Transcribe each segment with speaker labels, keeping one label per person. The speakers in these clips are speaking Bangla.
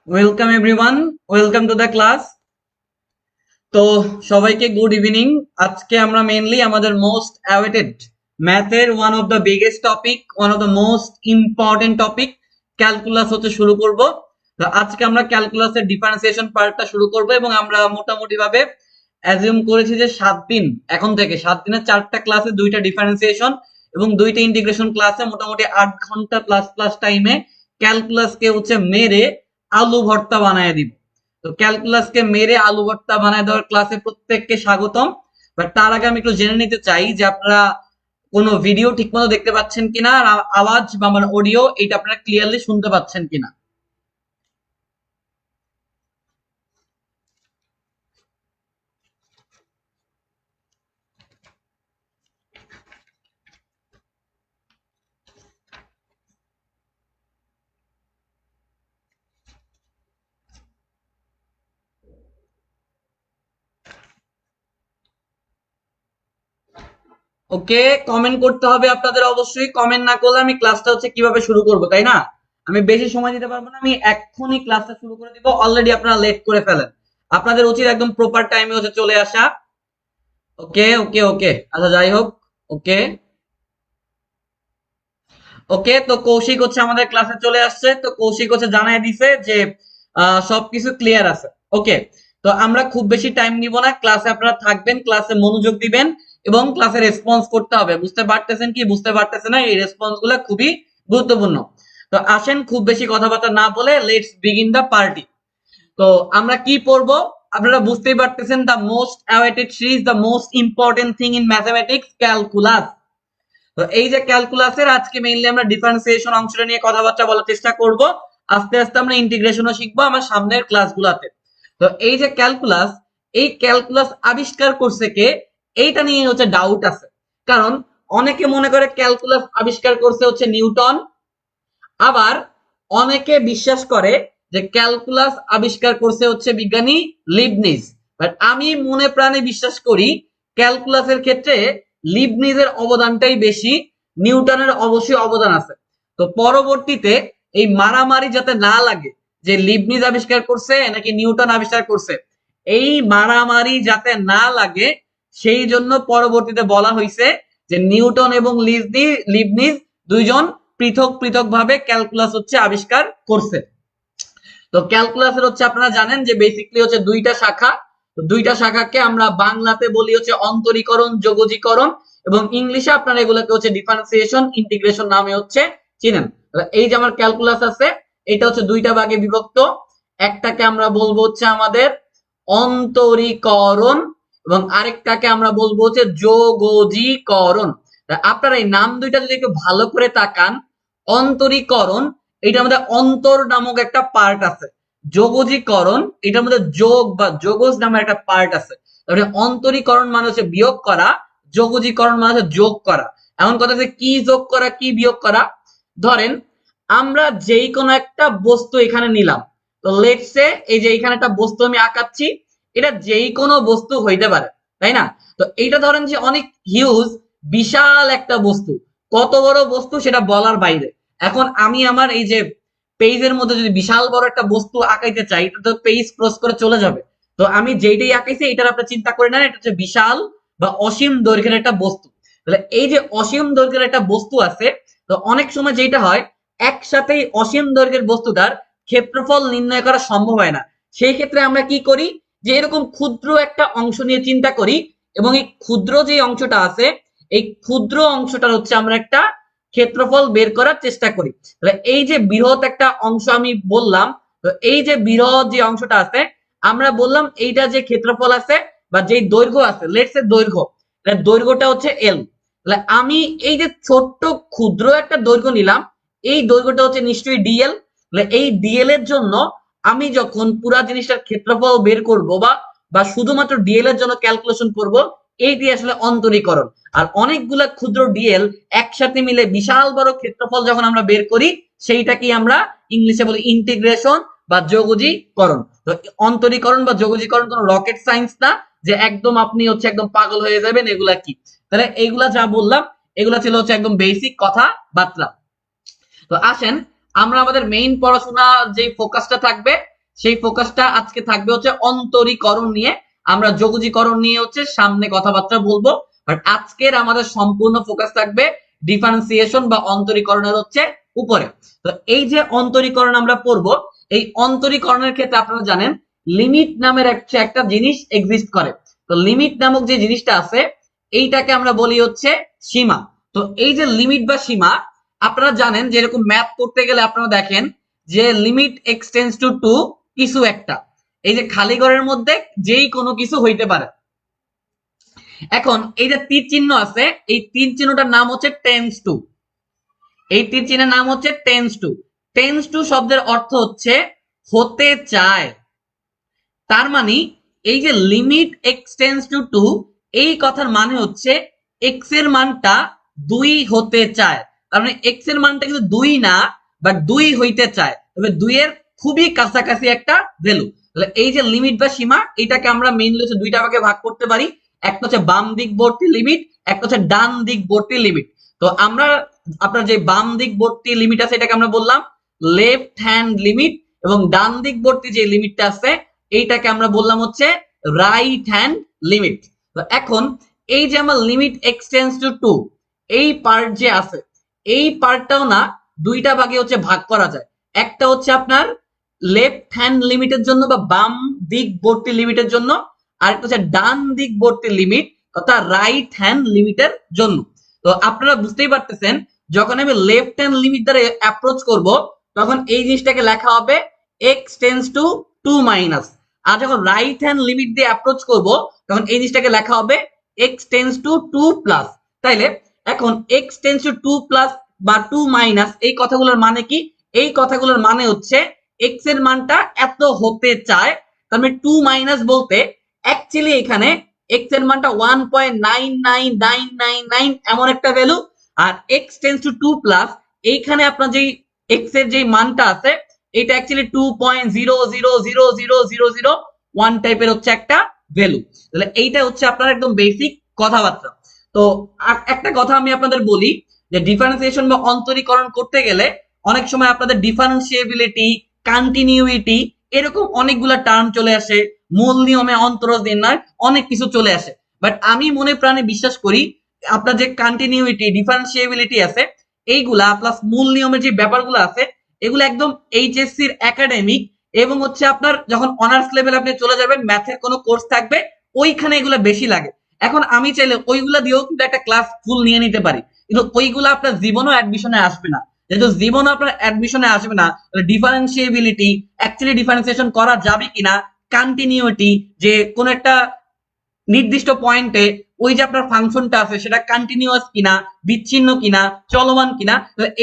Speaker 1: Welcome everyone, welcome to the class. তো সবাইকে গুড ইভিনিং। আজকে আমরা মেইনলি আমাদের মোস্ট অ্যাওয়েটেড ম্যাথের one of the biggest topic, one of the most important topic calculus হচ্ছে শুরু করব। তো আজকে আমরা ক্যালকুলাসের ডিফারেন্সিয়েশন পার্টটা শুরু করব এবং আমরা মোটামুটি ভাবে অ্যাজিউম করেছি যে 7 দিন, এখন থেকে 7 দিনের 4টা ক্লাসে 2টা ডিফারেন্সিয়েশন এবং 2টা ইন্টিগ্রেশন ক্লাসে মোটামুটি 8 ঘন্টা প্লাস প্লাস টাইমে ক্যালকুলাসকে হচ্ছে মেরে আলু ভর্তা বানায় দিব। তো ক্যালকুলাসকে মেরে আলু ভর্তা বানায় দেওয়ার ক্লাসে প্রত্যেককে স্বাগতম। বাট তার আগে আমি একটু জেনে নিতে চাই যে আপনারা কোনো ভিডিও ঠিকমতো দেখতে পাচ্ছেন কিনা, আর আওয়াজ বা আমার অডিও এটা আপনারা ক্লিয়ারলি শুনতে পাচ্ছেন কিনা। ওকে, কমেন্ট করতে হবে আপনাদের, অবশ্যই কমেন্ট না করলে আমি ক্লাসটা হচ্ছে কিভাবে শুরু করব, তাই না? আমি বেশি সময় দিতে পারবো না, আমি এক্ষুনি ক্লাসটা শুরু করে দিব। অলরেডি আপনারা লেট করে ফেলেন, আপনাদের উচিত একদম প্রপার টাইমে হচ্ছে চলে আসা। ওকে ওকে ওকে, আচ্ছা যাই হোক। ওকে ওকে, তো কৌশিক হচ্ছে আমাদের ক্লাসে চলে আসছে। তো কৌশিক হচ্ছে জানাই দিছে যে সবকিছু ক্লিয়ার আছে। ওকে, তো আমরা খুব বেশি টাইম নিব না, ক্লাসে আপনারা থাকবেন, ক্লাসে মনোযোগ দিবেন এবং ক্লাসে রেসপন্স করতে হবে। বুঝতে পারতেছেন কি বুঝতে পারতেছেন না, এই রেসপন্স গুলো খুবই গুরুত্বপূর্ণ। তো আসেন খুব বেশি কথাবার্তা না বলে লেটস বিগিন দ্য পার্টি। তো আমরা কি পড়বো? আপনারা বুঝতেই পারতেছেন, the most awaited series, the most important thing in mathematics, calculus. তো এই যে ক্যালকুলাসের আজকে মেইনলি আমরা ডিফারেন্সিয়েশন অংশটা নিয়ে কথাবার্তা বলার চেষ্টা করব। আস্তে আস্তে আমরা ইন্টিগ্রেশনও শিখবো আমার সামনের ক্লাসগুলোতে। তো এই যে ক্যালকুলাস, এই ক্যালকুলাস আবিষ্কার করছে কে, এইটা নিয়ে হচ্ছে ডাউট আছে। কারণ অনেকে মনে করে ক্যালকুলাস আবিষ্কার করছে হচ্ছে নিউটন, আবার অনেকে বিশ্বাস করে যে ক্যালকুলাস আবিষ্কার করছে হচ্ছে বিজ্ঞানী লিবনিজ। বাট আমি মনে প্রাণে বিশ্বাস করি ক্যালকুলাসের ক্ষেত্রে লিবনিজের অবদানটাই বেশি, নিউটনের অবশ্যই অবদান আছে। তো পরবর্তীতে এই মারামারি যাতে না লাগে যে লিবনিজ আবিষ্কার করছে নাকি নিউটন আবিষ্কার করছে, এই মারামারি যাতে না লাগে সেই জন্য পরবর্তীতে বলা হয়েছে যে নিউটন এবং লিবনিজ দুইজন পৃথক পৃথক ভাবে ক্যালকুলাস হচ্ছে আবিষ্কার করছে। তো ক্যালকুলাসের হচ্ছে আপনারা জানেন যে বেসিক্যালি হচ্ছে 2টা শাখা। তো 2টা শাখাকে আমরা বাংলাতে বলি হচ্ছে অন্তরীকরণ, যোগজীকরণ, এবং ইংলিশে আপনারা এগুলোকে হচ্ছে ডিফারেন্সিয়েশন, ইন্টিগ্রেশন নামে হচ্ছে চিনেন। এই যে আমার ক্যালকুলাস আছে, এটা হচ্ছে 2টা ভাগে বিভক্ত। একটাকে আমরা বলবো হচ্ছে আমাদের অন্তরীকরণ এবং আরেকটাকে আমরা বলবো হচ্ছে যোগজীকরণ। আপনারা এই নাম দুইটা যদি একটু ভালো করে তাকান, অন্তরীকরণ এটার মধ্যে অন্তর নামক একটা পার্ট আছে, যোগজীকরণ এটার মধ্যে যোগ বা যোগজ নামের একটা পার্ট আছে। তাহলে অন্তরীকরণ মানে হচ্ছে বিয়োগ করা, যোগজীকরণ মানে হচ্ছে যোগ করা। এমন কথা হচ্ছে কি যোগ করা কি বিয়োগ করা। ধরেন আমরা যেই কোনো একটা বস্তু এখানে নিলাম, তো লেটস সে এই যে এখানে একটা বস্তু আমি আঁকাচ্ছি, এটা যেই কোনো বস্তু হইতে পারে, তাই না? তো এইটা ধরেন যে অনেক হিউজ, বিশাল একটা বস্তু, কত বড় বস্তু সেটা বলার বাইরে। এখন আমি আমার এই যে পেজের মধ্যে যদি বিশাল বড় একটা বস্তু আঁকাইতে চাই, এটা তো পেজ ক্রস করে চলে যাবে। তো আমি যেইটাই আঁকাইছি এটার আপনি চিন্তা করে নেন, এটা হচ্ছে বিশাল বা অসীম দৈর্ঘ্যের একটা বস্তু। তাহলে এই যে অসীম দৈর্ঘ্যের একটা বস্তু আছে, তো অনেক সময় যেটা হয় একসাথেই অসীম দৈর্ঘ্যের বস্তুটার ক্ষেত্রফল নির্ণয় করা সম্ভব হয় না। সেই ক্ষেত্রে আমরা কি করি, যে এরকম ক্ষুদ্র একটা অংশ নিয়ে চিন্তা করি এবং এই ক্ষুদ্র যে অংশটা আছে, এই ক্ষুদ্র অংশটার হচ্ছে আমরা একটা ক্ষেত্রফল বের করার চেষ্টা করি। তাহলে এই যে বৃহৎ একটা অংশ আমি বললাম, তো এই যে বৃহৎ যে অংশটা আছে, আমরা বললাম এইটা যে ক্ষেত্রফল আছে বা যে দৈর্ঘ্য আছে, লেটস সে দৈর্ঘ্য, দৈর্ঘ্যটা হচ্ছে এল। তাহলে আমি এই যে ছোট্ট ক্ষুদ্র একটা দৈর্ঘ্য নিলাম, এই দৈর্ঘ্যটা হচ্ছে নিশ্চয়ই ডিএল। তাহলে এই ডিএল এর জন্য আমি যখন পুরা জিনিসটার ক্ষেত্রফল বের করব বা বা শুধুমাত্র ডিএল এর জন্য ক্যালকুলেশন করব, এইটি আসলে অন্তরীকরণ। আর অনেকগুলা ক্ষুদ্র ডিএল একসাথে মিলে বিশাল বড় ক্ষেত্রফল যখন আমরা বের করি, সেইটাকে আমরা ইংলিশে বলি ইন্টিগ্রেশন বা যোগজীকরণ। তো অন্তরীকরণ বা যোগজীকরণ কোনো রকেট সায়েন্স না যে একদম আপনি হচ্ছে একদম পাগল হয়ে যাবেন। এগুলা কি, তাহলে এইগুলা যা বললাম এগুলা ছিল হচ্ছে একদম বেসিক কথাবার্তা। তো আসেন আমরা আমাদের মেইন পড়াশোনা যে ফোকাসটা থাকবে সেই ফোকাসটা আজকে থাকবে হচ্ছে অন্তরীকরণ নিয়ে। আমরা যোগজীকরণ নিয়ে হচ্ছে সামনে কথাবার্তা বলবো, বাট আজকের আমাদের সম্পূর্ণ ফোকাস থাকবে ডিফারেন্সিয়েশন বা অন্তরীকরণের হচ্ছে উপরে। তো এই যে অন্তরীকরণ আমরা পড়বো, এই অন্তরীকরণের ক্ষেত্রে আপনারা জানেন লিমিট নামের একটা জিনিস এক্সিস্ট করে। তো লিমিট নামক যে জিনিসটা আছে এইটাকে আমরা বলি হচ্ছে সীমা। তো এই যে লিমিট বা সীমা, আপনারা জানেন যে এরকম ম্যাথ করতে গেলে আপনারা দেখেন যে লিমিট এক্সটেন্ডস টু টু কিছু একটা, এই যে খালি ঘরের মধ্যে যেই কোনো কিছু হইতে পারে। এখন এই যে তীর চিহ্ন আছে, এই তীর চিহ্নটার নাম হচ্ছে টেন্স টু। এই তীর চিহ্নের নাম হচ্ছে টেন্স টু। টেন্স টু শব্দের অর্থ হচ্ছে হতে চায়। তার মানে এই যে লিমিট এক্সটেন্ডস টু টু, এই কথার মানে হচ্ছে এক্স এর মানটা 2 হতে চায়। তার মানে এক্স এর মানটা কিন্তু 2 না, বাট 2 হইতে চায়, তবে 2 এর খুবই কাছাকাছি একটা ভ্যালু। তাহলে এই যে লিমিট বা সীমা, এটাকে আমরা মেইনলি হচ্ছে দুইটা ভাগে ভাগ করতে পারি। একটা হচ্ছে বাম দিকবর্তী লিমিট, একটা হচ্ছে ডান দিকবর্তী লিমিট। তো আমরা আপনার যে বাম দিকবর্তী লিমিট আছে এটাকে আমরা বললাম লেফট হ্যান্ড লিমিট, এবং ডান দিকবর্তী যে লিমিটটা আছে এইটাকে আমরা বললাম হচ্ছে রাইট হ্যান্ড লিমিট। তো এখন এই যে আমার লিমিট এক্সটেন্ডস টু টু, এই পার্ট যে আছে এই পার্টটাও না দুইটা ভাগে হচ্ছে ভাগ করা যায়। একটা হচ্ছে আপনার লেফট হ্যান্ড লিমিটের জন্য বা বাম দিকবর্তী লিমিটের জন্য, আর একটা হচ্ছে ডান দিকবর্তী লিমিট অর্থাৎ রাইট হ্যান্ড লিমিটের জন্য। তো আপনারা বুঝতেই পারতেছেন যখন আমি লেফট হ্যান্ড লিমিট দ্বারা অ্যাপ্রোচ করব তখন এই জিনিসটাকে লেখা হবে এক্স টেন্স টু 2 মাইনাস, আর যখন রাইট হ্যান্ড লিমিট দিয়ে অ্যাপ্রোচ করব তখন এই জিনিসটাকে লেখা হবে এক্স টেন্স টু 2 প্লাস। তাইলে এখন এক্স টেন্স টু 2 প্লাস বা 2 মাইনাস এই কথাগুলোর মানে কি? এই কথাগুলোর মানে হচ্ছে এক্স এর মানটা এত হতে চায়। তার মানে 2 মাইনাস বলতে অ্যাকচুয়ালি এখানে এক্স এর মানটা 1.99999 এমন একটা ভ্যালু, আর এক্স টেন্স টু 2 প্লাস এইখানে আপনার যেই এক্স এর যে মানটা আছে এটা অ্যাকচুয়ালি 2.0000001 টাইপের হচ্ছে একটা ভ্যালু। তাহলে এইটা হচ্ছে আপনার একদম বেসিক কথাবার্তা। তো একটা কথা আমি আপনাদের বলি যে ডিফারেন্সিয়েশন বা অন্তরীকরণ করতে গেলে অনেক সময় আপনাদের ডিফারেন্সিয়েবিলিটি, কন্টিনিউইটি এরকম অনেকগুলা টার্ম চলে আসে, মূল নিয়মে অন্তরজ নির্ণয় অনেক কিছু চলে আসে। বাট আমি মনে প্রাণে বিশ্বাস করি আপনার যে কন্টিনিউইটি, ডিফারেন্সিয়েবিলিটি আছে এইগুলা প্লাস মূল নিয়মের যে ব্যাপারগুলো আছে এগুলো একদম এইচএসসি এর একাডেমিক, এবং হচ্ছে আপনার যখন অনার্স লেভেল আপনি চলে যাবেন ম্যাথের কোনো কোর্স থাকবে ওইখানে এগুলো বেশি লাগে। এখন আমি চাইলে ওইগুলা দিয়েও কিন্তু একটা ক্লাস ফুল নিয়ে নিতে পারি, কিন্তু ওইগুলো আপনার জীবনও অ্যাডমিশনে আসবে না। যেহেতু জীবনও আপনার অ্যাডমিশনে আসবে না, ডিফারেন্সিয়েবিলিটি, অ্যাকচুয়ালি ডিফারেন্সিয়েশন করা যাবে কিনা, কন্টিনিউইটি যে কোন একটা নির্দিষ্ট পয়েন্টে ওই যে আপনার ফাংশনটা আছে সেটা কন্টিনিউয়াস কিনা, বিচ্ছিন্ন কিনা, চলমান কিনা,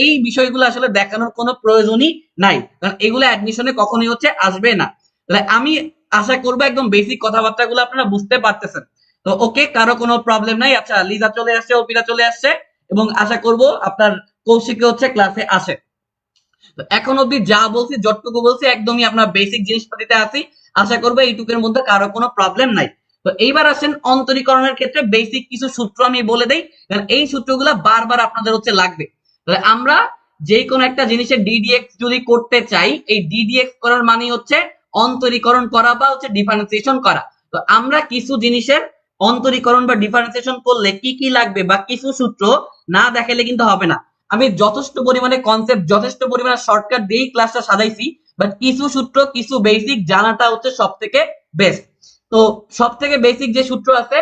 Speaker 1: এই বিষয়গুলো আসলে দেখানোর কোনো প্রয়োজনই নাই, কারণ এগুলো অ্যাডমিশনে কখনোই হচ্ছে আসবে না। তাহলে আমি আশা করবো একদম বেসিক কথাবার্তাগুলো আপনারা বুঝতে পারতেছেন। তো ওকে, কারো কোনো প্রবলেম নাই? আচ্ছা, লিজা চলে আসছে, অপিরা চলে আসছে, এবং আশা করব আপনার কৌশিকে হচ্ছে ক্লাসে আসে। তো এখন অব্দি যা বলছি, যতটুকু বলছি একদমই আপনার বেসিক জিনিসপাতিতে আছি। আশা করবো এইটুকুর মধ্যে কারো কোনো প্রবলেম নাই। তো এইবার আসেন অন্তরীকরণের ক্ষেত্রে বেসিক কিছু সূত্র আমি বলে দেই, কারণ এই সূত্রগুলো বারবার আপনাদের হচ্ছে লাগবে। তাহলে আমরা যে কোনো একটা জিনিসের ডিডিএক্স যদি করতে চাই, এই ডিডিএক্স করার মানে হচ্ছে অন্তরীকরণ করা বা হচ্ছে ডিফারেন্সিয়েশন করা। তো আমরা কিছু জিনিসের অন্তরীকরণ বা ডিফারেন্সিয়েশন করলে কি কি লাগবে বা কিছু সূত্র না দেখালে কিন্তু হবে না। আমি যথেষ্ট পরিমাণে কনসেপ্ট, যথেষ্ট পরিমাণে শর্টকাট দিয়েই ক্লাসটা সাজাইছি, বাট কিছু সূত্র, কিছু বেসিক জানাটা হচ্ছে সব থেকে বেস্ট। তো সব থেকে বেসিক যে সূত্র আছে,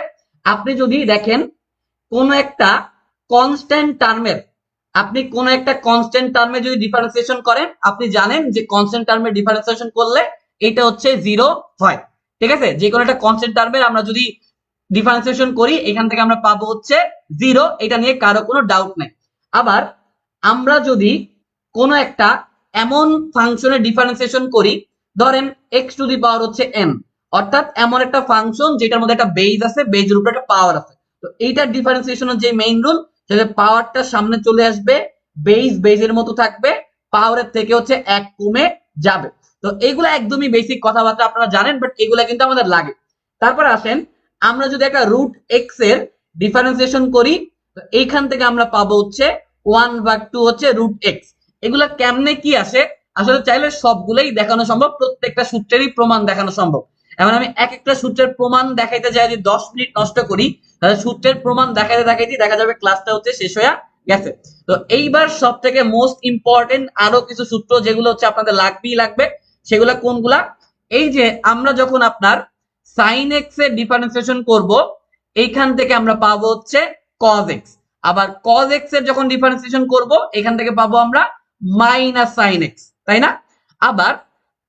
Speaker 1: আপনি যদি দেখেন কোন একটা কনস্ট্যান্ট টার্মের, আপনি কোন একটা কনস্ট্যান্ট টার্মে যদি ডিফারেন্সিয়েশন করেন, আপনি জানেন যে কনস্ট্যান্ট টার্মে ডিফারেন্সিয়েশন করলে এটা হচ্ছে জিরো হয়। ঠিক আছে, যে কোনো একটা কনস্ট্যান্ট টার্মের আমরা যদি ডিফারেন্সিয়েশন করি এখান থেকে আমরা পাবো হচ্ছে জিরো, এটা নিয়ে কারো কোনো ডাউট নাই। আবার আমরা যদি কোনো একটা এমন ফাংশনের ডিফারেন্সিয়েশন করি, ধরেন এক্স টু দি পাওয়ার হচ্ছে এন, অর্থাৎ এমন একটা ফাংশন যেটার মধ্যে একটা বেজ আছে, বেজের উপরে একটা পাওয়ার আছে। তো এইটার ডিফারেন্সিয়েশনের যে মেইন রুল, সেটা পাওয়ারটা সামনে চলে আসবে, বেজ বেজের মতো থাকবে, পাওয়ারের থেকে হচ্ছে এক কমে যাবে। তো এগুলো একদমই বেসিক কথাবার্তা আপনারা জানেন, বাট এগুলা কিন্তু আমাদের লাগে। তারপর আসেন আমরা যদি একটা রুট এক্স এর ডিফারেন্সিয়েশন করি, তো এইখান থেকে আমরা পাবো হচ্ছে 1/2 হচ্ছে রুট এক্স। এগুলা কেমনে কি আসে আসলে চাইলে সবগুলোই দেখানো সম্ভব, প্রত্যেকটা সূত্রেরই প্রমাণ দেখানো সম্ভব। এখন আমি এক একটা সূত্রের প্রমাণ দেখাইতে যাই যদি 10 মিনিট নষ্ট করি, তাহলে সূত্রের প্রমাণ দেখাইতে দেখাইতে দেখা যাবে ক্লাসটা হচ্ছে শেষ হয়ে গেছে। তো এইবার সব থেকে মোস্ট ইম্পর্টেন্ট আরো কিছু সূত্র যেগুলো হচ্ছে আপনাদের লাগবেই লাগবে, সেগুলা কোনগুলা? এই যে আমরা যখন আপনার সাইন এক্স এর ডিফারেন্সিয়েশন করব, এইখান থেকে আমরা পাবো হচ্ছে কজ এক্স। আবার কজ এক্স এর যখন ডিফারেন্সিয়েশন করব, এখান থেকে পাবো আমরা মাইনাস সাইন এক্স, তাই না? আবার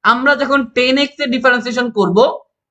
Speaker 1: আমরা যখন টেন এক্স এর ডিফারেন্সিয়েশন করব,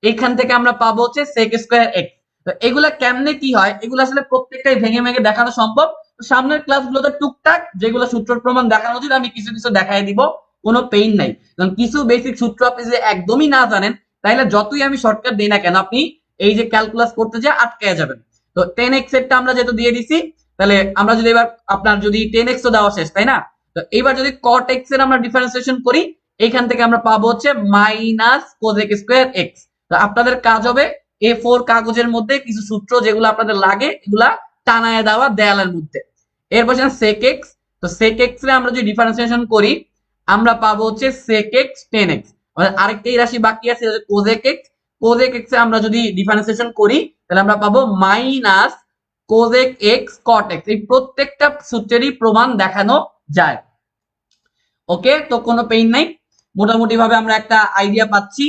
Speaker 1: এখান থেকে আমরা পাবো হচ্ছে সেক স্কোয়ার এক্স। তো এগুলা কেমনে কি হয়, এগুলো আসলে প্রত্যেকটাই ভেঙে ভেঙে দেখানো সম্ভব। সামনের ক্লাসগুলোতে টুকটাক যেগুলো সূত্র প্রমাণ দেখানো উচিত আমি কিছু কিছু দেখাই দিব, কোনো পেইন নাই। কারণ কিছু বেসিক সূত্র আপনি যে একদমই না জানেন, তাইলে যতই আমি শর্টকাট দিই না কেন, আপনি এই যে ক্যালকুলাস করতে যে আটকায় যাবেন। তো 10x এরটা আমরা যেহেতু দিয়ে দিছি, তাহলে আমরা যদি এবার আপনার যদি 10x তো দেওয়া শেষ, তাই না? তো এবার যদি cot x এর আমরা ডিফারেন্সিয়েশন করি, এইখান থেকে আমরা পাবো হচ্ছে মাইনাস cosec স্কয়ার x। তো আপনাদের কাজ হবে A4 কাগজের মধ্যে কিছু সূত্র যেগুলো আপনাদের লাগে এগুলা টানায় দেওয়া দেয়ালের মধ্যে। এরপর sec x, তো sec x এর আমরা যদি ডিফারেন্সিয়েশন করি, আমরা পাবো হচ্ছে sec x 10x। আরেকটাই রাশি বাকি আছে cosec x। cosec x এ আমরা যদি ডিফারেন্সিয়েশন করি, তাহলে আমরা পাবো minus cosec x cot x। এই প্রত্যেকটা সূত্রেরই প্রমাণ দেখানো যায়। ওকে, তো কোনো পেইন নাই, মোটামুটি ভাবে আমরা একটা আইডিয়া পাচ্ছি।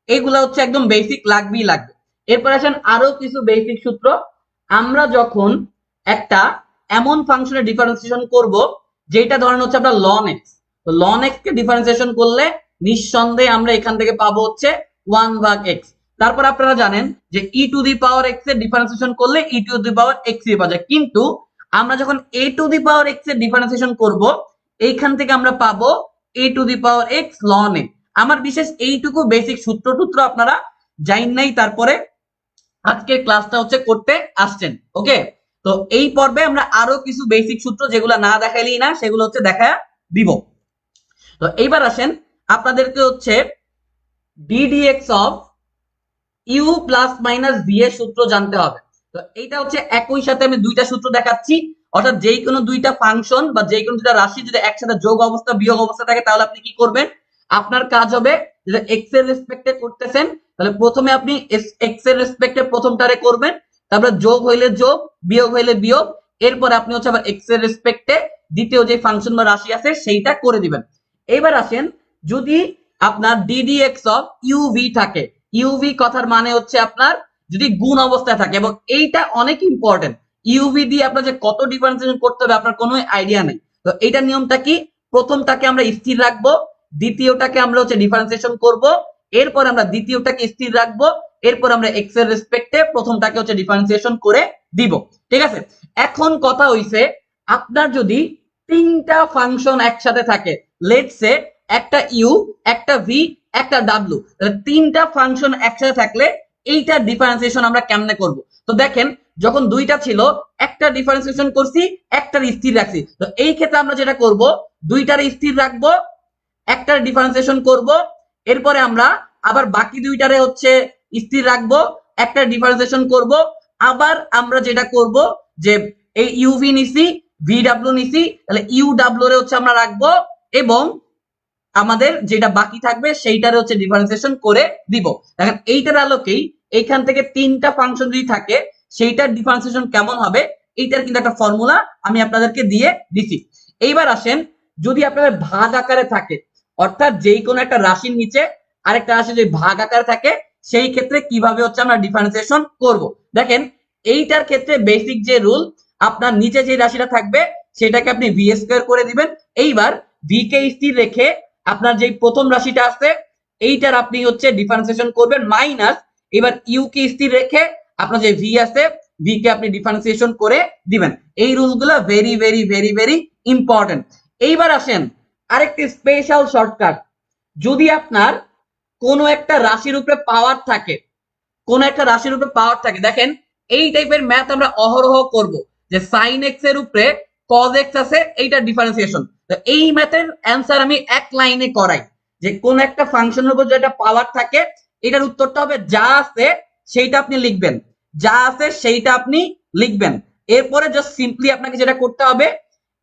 Speaker 1: এগুলা হচ্ছে একদম বেসিক, লাগবেই লাগবে। এরপর আসেন আরো কিছু বেসিক সূত্র। আমরা যখন একটা এমন ফাংশনের ডিফারেন্সিয়েশন করব যেটা ধরেন হচ্ছে আমরা ln x, তো ln x কে ডিফারেন্সিয়েশন করলে নিঃসন্দেহে আমরা এখান থেকে পাবো হচ্ছে 1/x। তারপর আপনারা জানেন যে e two the power x এর ডিফারেন্সিয়েশন করলে e two the power x পাওয়া যায়, কিন্তু আমরা যখন a two the power x এর ডিফারেন্সিয়েশন করব, এইখান থেকে আমরা পাবো a two the power x ln a। আমার বিশেষ এইটুকু বেসিক সূত্র টুত্র আপনারা জানেন নাই, তারপরে আজকের ক্লাসটা হচ্ছে করতে আসছেন। ওকে, তো এই পর্বে আমরা আরো কিছু বেসিক সূত্র যেগুলো না দেখাইলেই না, সেগুলো হচ্ছে দেখা দিব। তো এইবার আসেন আপনাদেরকে হচ্ছে ddx of u plus minus v এর সূত্র জানতে হবে। তো এইটা হচ্ছে একই সাথে আমি দুইটা সূত্র দেখাচ্ছি, অর্থাৎ যেই কোনো দুইটা ফাংশন বা যেই কোনো দুইটা রাশি যদি একসাথে যোগ অবস্থা বিয়োগ অবস্থা থাকে, তাহলে আপনি কি করবেন? আপনার কাজ হবে যে x এর রেসপেক্টে করতেছেন, তাহলে প্রথমে আপনি x এর রেসপেক্টে প্রথমটারে করবেন, তারপর যোগ হইলে যোগ, বিয়োগ হইলে বিয়োগ, এরপর আপনি হচ্ছে আবার x এর রেসপেক্টে দ্বিতীয় যে ফাংশন বা রাশি আছে সেইটা করে দিবেন। এবার আসেন, যদি আপনার ddx অফ uv থাকে, ইউভি কথার মানে হচ্ছে আপনার যদি গুণ অবস্থায় থাকে, এবং এইটা অনেক ইম্পর্টেন্ট। ইউভি দিয়ে আপনার যে কত ডিফারেন্সিয়েশন করতে হবে আপনার কোনো আইডিয়া নেই। তো এইটার নিয়মটা কি? প্রথমটাকে আমরা স্থির রাখবো, দ্বিতীয়টাকে আমরা হচ্ছে ডিফারেন্সিয়েশন করব, এরপর আমরা দ্বিতীয়টাকে স্থির রাখবো, এরপর আমরা এক্স এর রেসপেক্টে প্রথমটাকে হচ্ছে ডিফারেন্সিয়েশন করে দিব। ঠিক আছে, এখন কথা হইছে আপনার যদি তিনটা ফাংশন একসাথে থাকে, লেটস সে একটা ইউ, একটা ভি, একটা ডাব্লিউ, তিনটা ফাংশন একসাথে থাকলে এইটার ডিফারেন্সিয়েশন আমরা কেমনে করব? তো দেখেন, যখন দুইটা ছিল, একটা ডিফারেন্সিয়েশন করছি, একটার স্থির রাখছি। তো এই ক্ষেত্রে আমরা যেটা করব, দুইটার স্থির রাখবো, একটার ডিফারেন্সিয়েশন করব, এরপরে আমরা আবার বাকি দুইটারে হচ্ছে স্থির রাখবো, একটার ডিফারেন্সিয়েশন করব, আবার আমরা যেটা করব যে এই ইউভি নিছি, ভি ডাব্লিউ নিছি, তাহলে ইউ ডাব্লিউ রে হচ্ছে আমরা রাখবো, এবং আমাদের যেটা বাকি থাকবে সেইটারে হচ্ছে ডিফারেন্সিয়েশন করে দিব। দেখেন এইটার আলোকেই এইখান থেকে তিনটা ফাংশন যদি থাকে সেইটার ডিফারেন্সিয়েশন কেমন হবে, এইটার কিন্তু একটা ফর্মুলা আমি আপনাদেরকে দিয়ে দিছি। এইবার আসেন, যদি আপনাদের ভাগ আকারে থাকে, অর্থাৎ যেই কোনো একটা রাশির নিচে আরেকটা রাশি যদি ভাগ আকারে থাকে, সেই ক্ষেত্রে কিভাবে হচ্ছে আমরা ডিফারেন্সিয়েশন করব। দেখেন এইটার ক্ষেত্রে বেসিক যে রুল, আপনার নিচে যে রাশিটা থাকবে সেটাকে আপনি ভি স্কয়ার করে দিবেন। এইবার ভি কে স্থির রেখে আপনার যে প্রথম রাশিটা আছে এইটার আপনি হচ্ছে ডিফারেন্সিয়েশন করবেন মাইনাস, এবার ইউ কে স্থির রেখে আপনার যে ভি আছে ভি কে আপনি ডিফারেন্সিয়েশন করে দিবেন। এই রুলগুলো very very very very important. এইবার আসেন আরেকটি স্পেশাল শর্টকাট, যদি আপনার কোনো একটা রাশির উপরে পাওয়ার থাকে, কোন একটা রাশির উপরে পাওয়ার থাকে, দেখেন এই টাইপের ম্যাথ আমরা অহরহ করব, যে সাইন এক্স এর উপরে কজ এক্স আছে, এইটা ডিফারেন্সিয়েশন। তো এই ম্যাথের অ্যান্সার আমি এক লাইনে করাই, যে কোন একটা ফাংশনের উপর যেটা পাওয়ার থাকে, এটার উত্তরটা হবে যা আছে সেইটা আপনি লিখবেন, যা আছে সেইটা আপনি লিখবেন। এরপরে জাস্ট সিম্পলি আপনাকে যেটা করতে হবে,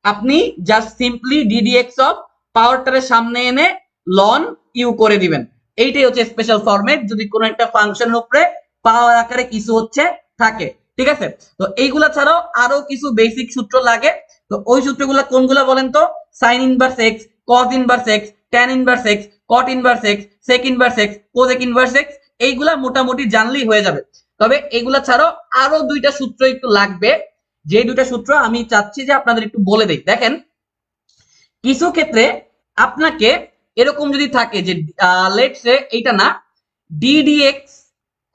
Speaker 1: আপনি জাস্ট সিম্পলি ddx অফ পাওয়ারটারে সামনে এনে লন ইউ করে দিবেন। এইটাই হচ্ছে স্পেশাল ফরম্যাট যদি কোনো একটা ফাংশনের উপরে পাওয়ার আকারে কিছু হচ্ছে থাকে। ঠিক আছে, তো এইগুলা ছাড়াও আরো কিছু বেসিক সূত্র লাগে। তো ওই সূত্রগুলো কোনগুলো বলেন তো? Sine inverse x, cos inverse x, tan inverse x, cot inverse x, sec inverse x, cosec inverse x, এইগুলা মোটামুটি জানলেই হয়ে যাবে। তবে এগুলা ছাড়াও আরো দুইটা সূত্র একটু লাগবে, যে দুইটা সূত্র আমি চাচ্ছি যে আপনাদের একটু বলে দেই। দেখেন, কিছু ক্ষেত্রে আপনাকে এরকম যদি থাকে যে লেটস সে এইটা না, ddx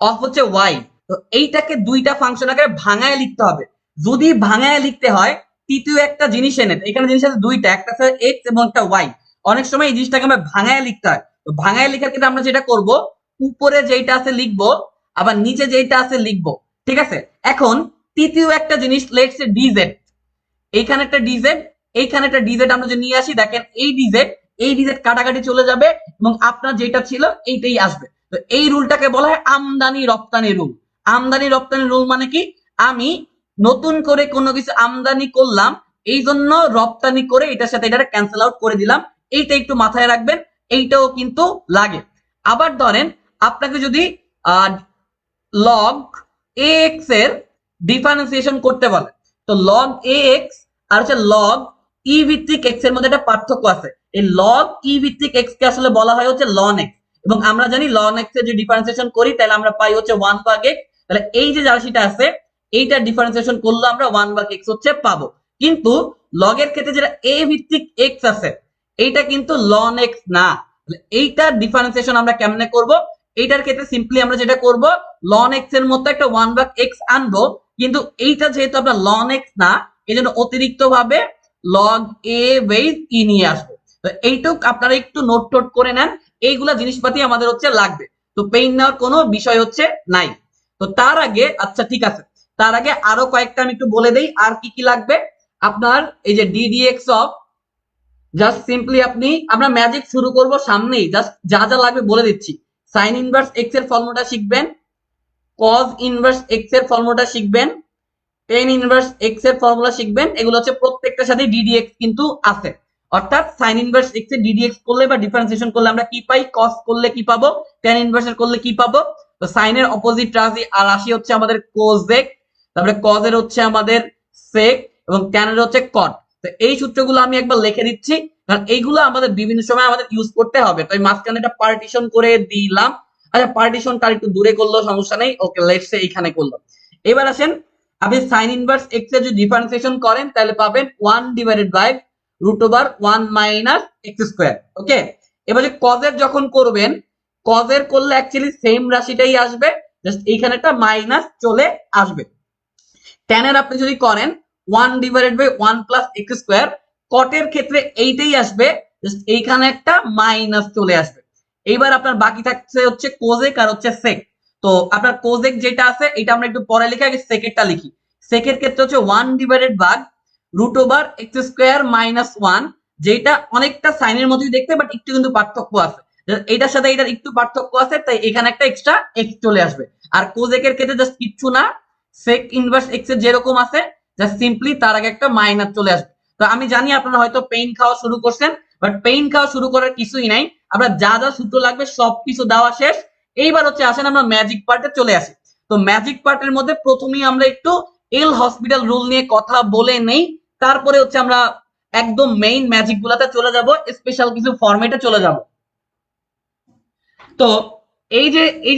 Speaker 1: অফ হচ্ছে y, তো এইটাকে দুইটা ফাংশন আকারে ভাঙায় লিখতে হবে। যদি ভাঙায় লিখতে হয়, তৃতীয় একটা জিনিস এনে, এখানে জিনিস আছে দুইটা, একটা আছে x এবং একটা y। অনেক সময় এই জিনিসটাকে আমরা ভাঙায় লিখতে হয়। তো ভাঙায় লেখার ক্ষেত্রে আমরা যেটা করব, উপরে যেটা আছে লিখবো, আবার নিচে যেটা আছে লিখবো। ঠিক আছে, এখন তৃতীয় একটা জিনিস লেটস সে dz, এইখানে একটা ডিজেড, এইখানে একটা ডিজেড আমরা যে নিয়ে আসি, দেখেন এই ডিজেড কাটাকাটি চলে যাবে এবং আপনার যেটা ছিল এইটাই আসবে। তো এই রুলটাকে বলা হয় আমদানি রপ্তানি রুল। আমদানি রপ্তানি রুল মানে কি? আমি নতুন করে কোনো কিছু আমদানি করলাম, এই জন্য রপ্তানি করে এটার সাথে এটা ক্যান্সেল আউট করে দিলাম। এইটা একটু মাথায় রাখবেন, এইটাও কিন্তু লাগে। আবার ধরেন আপনাকে যদি লগ এক্স এর ডিফারেন্সিয়েশন করতে বলে, তো লগ এক্স আর হচ্ছে লগ ই ভিত্তিক এক্স এর মধ্যে একটা পার্থক্য আছে। এই লগ ই ভিত্তিক এক্স কে আসলে বলা হয় হচ্ছে লন এক্স, এবং আমরা জানি লন এক্স এর যে ডিফারেন্সিয়েশন করি তাহলে আমরা পাই হচ্ছে 1/x। তাহলে এই যে রাশিটা আছে এইটা ডিফারেন্সিয়েশন করলে আমরা 1/x হচ্ছে পাবো। কিন্তু লগ এর ক্ষেত্রে যেটা এ ভিত্তিক এক্স আছে এইটা কিন্তু লন এক্স না। এইটা ডিফারেন্সিয়েশন আমরা কেমনে করব? এইটার ক্ষেত্রে সিম্পলি আমরা যেটা করব, লন এক্স এর মতো একটা 1/x আনবো, কিন্তু এইটা যেহেতু আপনার লন এক্স না, এই জন্য অতিরিক্ত ভাবে লগ এ বেস ই নিয়ে আসবো। তো এইটুক আপনারা একটু নোট টোট করে নেন, এইগুলা জিনিসপাতি আমাদের হচ্ছে লাগবে। তো পেইন নেওয়ার কোনো বিষয় হচ্ছে নাই। তো তার আগে, আচ্ছা ঠিক আছে, তার আগে আরো কয়েকটা আমি একটু বলে দেই আর কি কি লাগবে। আপনার এই যে ddx অফ, জাস্ট সিম্পলি আমরা ম্যাজিক শুরু করব সামনেই, জাস্ট যা যা লাগবে বলে দিচ্ছি। সাইন ইনভার্স এক্স এর ফর্মুলাটা শিখবেন, কজ ইনভার্স এক্স এর ফর্মুলাটা শিখবেন, টেন ইনভার্স এক্স এর ফর্মুলা শিখবেন। এগুলো হচ্ছে প্রত্যেকটার সাথে ddx কিন্তু আছে। অর্থাৎ সাইন ইনভার্স এক্স এর ddx করলে বা ডিফারেন্সিয়েশন করলে আমরা কি পাই, cos করলে কি পাবো, tan ইনভার্স এর করলে কি পাবো। তো সাইনের অপোজিট রাশি হচ্ছে আমাদের কোজেক, তারপরে cos এর হচ্ছে আমাদের sec এবং tan এর হচ্ছে cot। তো এই সূত্রগুলো আমি একবার লিখে দিচ্ছি, কারণ এইগুলো আমাদের বিভিন্ন সময় আমাদের ইউজ করতে হবে। তো এই মাঝখানে একটা পার্টিশন করে দিলাম। আচ্ছা, পার্টিশনটা একটু দূরে করলেও সমস্যা নেই, ওকে লেটস সে এইখানে করলাম। এবার আসেন, আপনি সাইন ইনভার্স এক্স এর যদি ডিফারেন্সিয়েশন করেন তাহলে পাবেন 1/√1 মাইনাস এক্স স্কোয়ার। ওকে, এবার যে কজ এর যখন করবেন, কজ এর করলে অ্যাকচুয়ালি সেম রাশিটাই আসবে, জাস্ট এইখানে একটা মাইনাস চলে আসবে। ট্যান এর আপনি যদি করেন 1/1 প্লাস এক্স স্কোয়ার, কট এর ক্ষেত্রে এইটাই আসবে, জাস্ট এইখানে একটা মাইনাস চলে আসবে। এইবার আপনার বাকি থাকছে হচ্ছে কোজেক আর হচ্ছে সেক। তো আপনার কোজেক যেটা আছে এটা আমরা একটু পরে লিখে আগে সেকেরটা লিখি। সেকের ক্ষেত্রে হচ্ছে 1/√x² মাইনাস 1, যেটা অনেকটা সাইনের মতোই দেখতে, বাট একটু কিন্তু পার্থক্য আছে। এটার সাথে এটার একটু পার্থক্য আছে, তাই এখানে একটা এক্সট্রা এক্স চলে আসবে। আর কোজেকের ক্ষেত্রে জাস্ট কিচ্ছু না, সেক ইনভার্স এক্স এর যেরকম আছে জাস্ট সিম্পলি তার আগে একটা মাইনাস চলে আসবে। তো আমি জানি আপনারা হয়তো পেইন খাওয়া শুরু করছেন, বাট পেইন খাওয়া শুরু করার কিছুই নাই। আমরা যা যা সূত্র লাগবে সবকিছু দেওয়া শেষ। এইবার হচ্ছে আসেন আমরা ম্যাজিক পার্টে চলে আসি। তো ম্যাজিক পার্টের মধ্যে প্রথমেই আমরা একটু এল হসপিটাল রুল নিয়ে কথা বলে নেই, তারপরে হচ্ছে আমরা একদম মেইন ম্যাজিক গুলাতে চলে যাব, স্পেশাল কিছু ফরম্যাটে চলে যাব। তো এই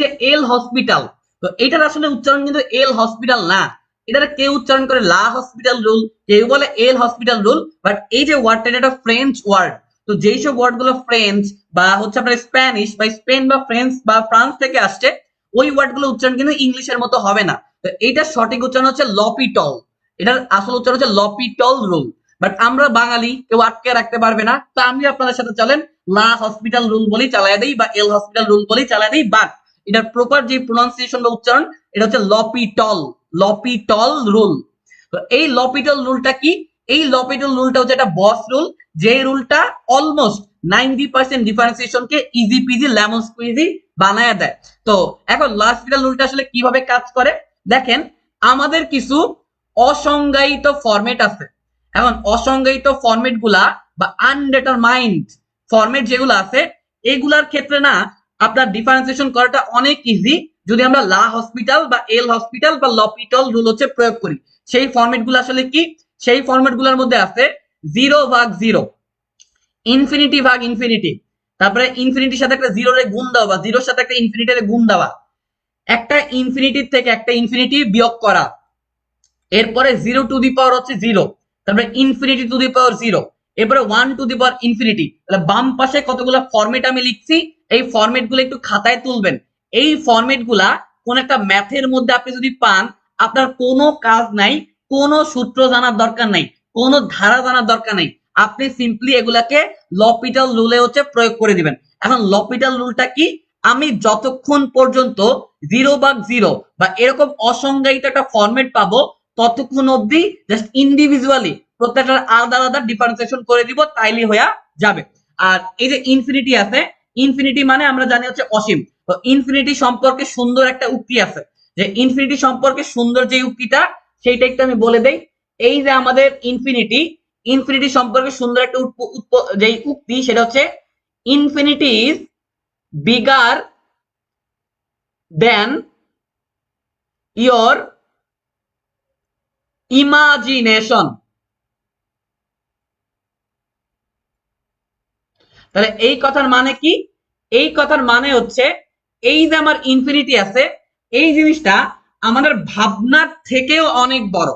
Speaker 1: যে এল হসপিটাল, তো এটার আসলে উচ্চারণ কিন্তু এল হসপিটাল না, এটার কেউ উচ্চারণ করে লা হসপিটাল রুল, কেউ বলে এল হসপিটাল রুল। বাট এই যে ওয়ার্ডটা, এটা ফ্রেঞ্চ ওয়ার্ড। তো যেই সব ওয়ার্ড গুলো ফ্রেঞ্চ বা হচ্ছে আপনার স্প্যানিশ বা স্পেন বা ফ্রেঞ্চ বা ফ্রান্স থেকে আসছে, ওই ওয়ার্ড গুলো উচ্চারণ কিন্তু ইংলিশের মতো হবে না। তো এইটার সঠিক উচ্চারণ হচ্ছে লপিটল, এটার আসল উচ্চারণ হচ্ছে লপিটল রুল। বাট আমরা বাঙালি কেউ আটকে রাখতে পারবে না, তো আমি আপনাদের সাথে চলেন লা হসপিটাল রুল বলি চালায় দেই বা এল হসপিটাল রুল বলি চালায় দেই। বাট এটার প্রপার যে প্রোনাউন্সিয়েশন বা উচ্চারণ এটা হচ্ছে লপিটল, লপিটল রুল। তো এই লপিটল রুলটা কি? এই লপিটল রুলটা হচ্ছে একটা বস রুল, যে রুলটা অলমোস্ট 90% ডিফারেন্সিয়েশন কে ইজি পিজি লেমন স্কুইজি বানায় দেয়। তো এখন লপিটল রুলটা আসলে কিভাবে কাজ করে দেখেন, আমাদের কিছু অসংজ্ঞায়িত ফরম্যাট আছে। এখন অসংজ্ঞায়িত ফরম্যাট গুলা বা আনডিটারমাইন্ড ফরম্যাট যেগুলো আছে এগুলার ক্ষেত্রে না আপনার ডিফারেন্সিয়েশন করাটা অনেক ইজি যদি আমরা লা হসপিটাল বা এল হসপিটাল বা লপিটাল রুল হচ্ছে প্রয়োগ করি। সেই ফরম্যাট গুলো আসলে কি? সেই ফরম্যাট গুলোর মধ্যে আছে 0/0, ইনফিনিটি ভাগ ইনফিনিটি, তারপরে ইনফিনিটির সাথে একটা জিরো রে গুণ দেওয়া বা জিরোর সাথে একটা ইনফিনিটি রে গুণ দেওয়া, একটা ইনফিনিটির থেকে একটা ইনফিনিটি বিয়োগ করা, এরপরে 0 টু দি পাওয়ার হচ্ছে 0, তারপরে ইনফিনিটি টু দি পাওয়ার 0, এরপরে 1 টু দি পাওয়ার ইনফিনিটি। তাহলে বাম পাশে কতগুলো ফরম্যাট আমি লিখছি, এই ফরম্যাট গুলো একটু খাতায় তুলবেন। এই ফরম্যাট গুলা কোন একটা ম্যাথের মধ্যে আপনি যদি পান, আপনার কোনো কাজ নাই, কোনো সূত্র জানার দরকার নাই, কোনো ধারা জানার দরকার নাই, আপনি সিম্পলি এগুলাকে লপিটাল রুলে হচ্ছে প্রয়োগ করে দিবেন। এখন লপিটাল রুলটা কি? আমি যতক্ষণ পর্যন্ত 0/0 বা এরকম অসংজ্ঞায়িত একটা ফরম্যাট পাবো ততক্ষণ অবধি জাস্ট ইন্ডিভিজুয়ালি প্রত্যেকটার আলাদা আলাদা ডিফারেন্সিয়েশন করে দিব, তাইলে হয়ে যাবে। আর এই যে ইনফিনিটি আছে, ইনফিনিটি মানে আমরা জানি হচ্ছে অসীম। তো ইনফিনিটি সম্পর্কে সুন্দর একটা উক্তি আছে, যে ইনফিনিটি সম্পর্কে সুন্দর যে উক্তিটা সেইটা একটু আমি বলে দেই। এই যে আমাদের ইনফিনিটি, ইনফিনিটি সম্পর্কে সুন্দর একটা যে উক্তি সেটা হচ্ছে infinity is bigger then your imagination. তাহলে এই কথার মানে কি? এই কথার মানে হচ্ছে এই যে আমার ইনফিনিটি আছে এই জিনিসটা আমাদের ভাবনার থেকেও অনেক বড়।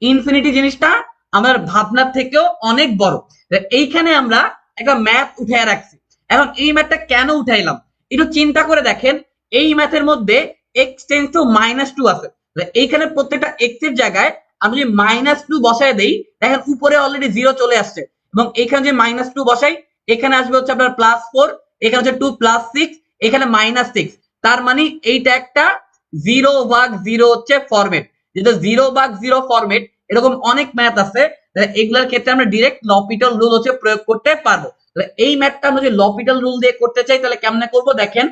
Speaker 1: ইনফিনিটি জিনিসটা আমাদের ভাবনার থেকেও অনেক বড়। এইখানে আমরা একটা ম্যাথ উঠায় রাখছি। এখন এই ম্যাথটা কেন উঠাইলাম একটু চিন্তা করে দেখেন। এই ম্যাথের মধ্যে x টেন্ডস টু -2 আছে। এইখানে প্রত্যেকটা x এর জায়গায় আমি যদি -2 বসায় দেই, দেখেন উপরে অলরেডি 0 চলে আসছে, এবং এখানে যে -2 বসাই এখানে আসবে হচ্ছে আপনার +4, এখানে হচ্ছে 2 + 6, এখানে -6। তার মানে এইটা একটা 0/0 হচ্ছে ফরম্যাট। যেটা 0/0 ফরম্যাট, এরকম অনেক ম্যাথ আছে এগুলোর ক্ষেত্রে আমরা ডিরেক্ট লপিটাল রুল হচ্ছে প্রয়োগ করতে পারবো। তাহলে এই ম্যাথটা আমরা যদি লপিটাল রুল দিয়ে করতে চাই তাহলে কেমনে করব দেখেন।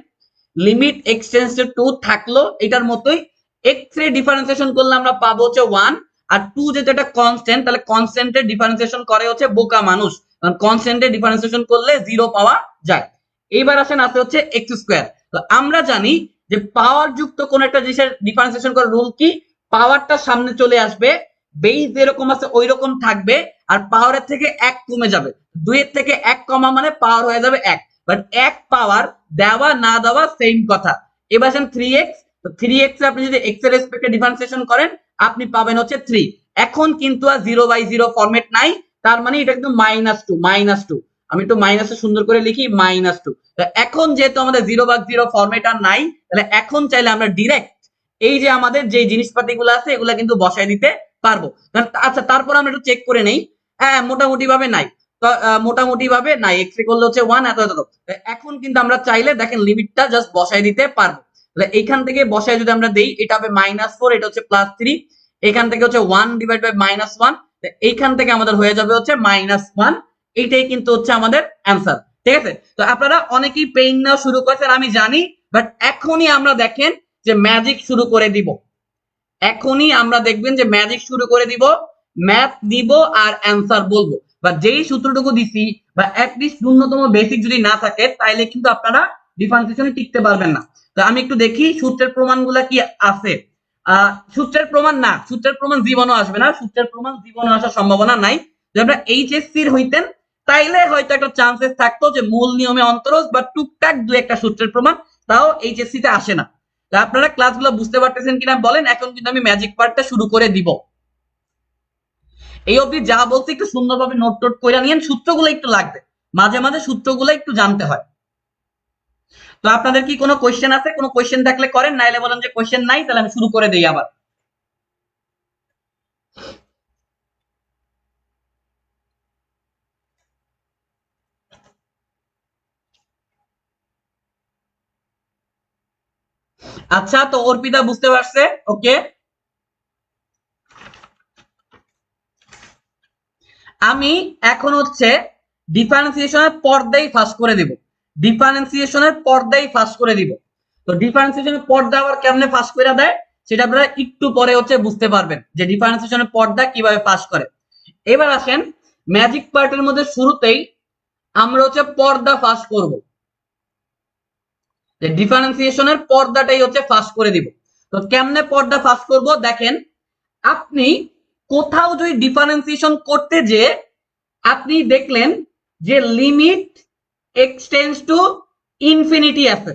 Speaker 1: লিমিট x টেন্ডস টু 2 থাকলো এটার মতোই, x এর ডিফারেন্সিয়েশন করলে আমরা পাবো হচ্ছে 1, আর 2 যেটা একটা কনস্ট্যান্ট, তাহলে কনস্ট্যান্টের ডিফারেন্সিয়েশন করে হচ্ছে বোকা মানুষ, কারণ কনস্ট্যান্টের ডিফারেন্সিয়েশন করলে 0 পাওয়া যায়। এইবার আসেন আছে হচ্ছে x²। তো আমরা জানি যে পাওয়ার যুক্ত কোন একটা জিনিসের ডিফারেন্সিয়েশন করার রুল কি? পাওয়ারটা সামনে চলে আসবে, বেস যেরকম আছে ওই রকম থাকবে, আর পাওয়ারের থেকে 1 কমে যাবে। 2 এর থেকে 1 কমা মানে পাওয়ার হয়ে যাবে 1, বাট 1 পাওয়ার দেওয়া না দেওয়া সেম কথা। এবার আসেন 3x, তো 3x এ আপনি যদি x এর রেসপেক্টে ডিফারেন্সিয়েশন করেন আপনি পাবেন হচ্ছে 3। এখন কিন্তু আর 0/0 ফরম্যাট নাই, তার মানে এটা কিন্তু -2। আমি একটু মাইনাসে সুন্দর করে লিখি -2। এখন যেহেতু আমাদের 0/0 ফরম্যাট আর নাই, তাহলে এখন চাইলে আমরা ডিরেক্ট এই যে আমাদের যে জিনিসপাতি গুলো আছে এগুলা কিন্তু বসায় দিতে পারবো। আচ্ছা, তারপর আমরা একটু চেক করে নেই। হ্যাঁ, মোটামুটি ভাবে নাই, তো মোটামুটি ভাবে নাই, এক্স রে করলে হচ্ছে 1 এত এত। এখন কিন্তু আমরা চাইলে দেখেন লিমিটটা জাস্ট বসায় দিতে পারবো। তাহলে এইখান থেকে বসায় যদি আমরা দেই, এটা হবে -4, এটা হচ্ছে +3, এখান থেকে হচ্ছে 1 ডিভাইড বাই -1, এইখান থেকে আমাদের হয়ে যাবে হচ্ছে -1। এইটাই কিন্তু হচ্ছে আমাদের অ্যান্সার। ঠিক আছে? তো আপনারা অনেকেই পেইন নেওয়া শুরু করেছেন আমি জানি, বাট এখনই আমরা দেখেন যে ম্যাজিক শুরু করে দিব। এখনই আমরা দেখবেন যে ম্যাজিক শুরু করে দিব, ম্যাথ দিব আর অ্যান্সার বলবো, বা যেই সূত্রটুকু দিছি বা অ্যাটলিস্ট ন্যূনতম বেসিক যদি না থাকে তাইলে কিন্তু আপনারা ডিফারেন্সিয়েশনে টিকতে পারবেন না। তো আমি একটু দেখি সূত্রের প্রমাণগুলা কি আছে। সূত্রের প্রমাণ না, সূত্রের প্রমাণ জীবনও আসবে না, সূত্রের প্রমাণ জীবনও আসার সম্ভাবনা নাই। যদি আমরা এইচএসসির হইতেন তাইলে হয়তো একটা চান্সেস থাকতো যে মূল নিয়মে অন্তরজ বা টুকটাক দু একটা সূত্রের প্রমাণ, তাও এইচএসসি তে আসে না। আপনারা ক্লাসগুলো বুঝতে পারতেছেন কিনা বলেন। এখন কিন্তু আমি ম্যাজিক পার্টটা শুরু করে দিব। এই অবধি যা বলছি একটু সুন্দরভাবে নোট টোট করে নিয়েন, সূত্রগুলো একটু লাগবে, মাঝে মাঝে সূত্রগুলো একটু জানতে হয়। তো আপনাদের কি কোনো কোয়েশ্চেন আছে? কোনো কোয়েশ্চেন থাকলে করেন, নাইলে বলেন যে কোয়েশ্চেন নাই, তাহলে আমি শুরু করে দেই আবার। আচ্ছা, তো অর্পিতা বুঝতে পারছে? ওকে, আমি এখন হচ্ছে ডিফারেন্সিয়েশনের পর্দাই ফাঁস করে দিব। ডিফারেন্সিয়েশনের পর্দাই ফাঁস করে দিব। তো ডিফারেন্সিয়েশনের পর্দা আবার কেমনে ফাঁস করে দেয় সেটা আপনারা একটু পরে হচ্ছে বুঝতে পারবেন যে ডিফারেন্সিয়েশনের পর্দা কিভাবে ফাঁস করে। এবার আসেন, ম্যাজিক পার্টের মধ্যে শুরুতেই আমরা হচ্ছে পর্দা ফাঁস করব, যে ডিফারেন্সিয়েশনের পর্দাটাই হচ্ছে ফাঁস করে দিব। তো কেমনে পর্দা ফাঁস করব দেখেন, আপনি কোথাও যদি ডিফারেন্সিয়েশন করতে যে আপনি দেখলেন যে লিমিট এক্সটেন্ডস টু ইনফিনিটি আছে,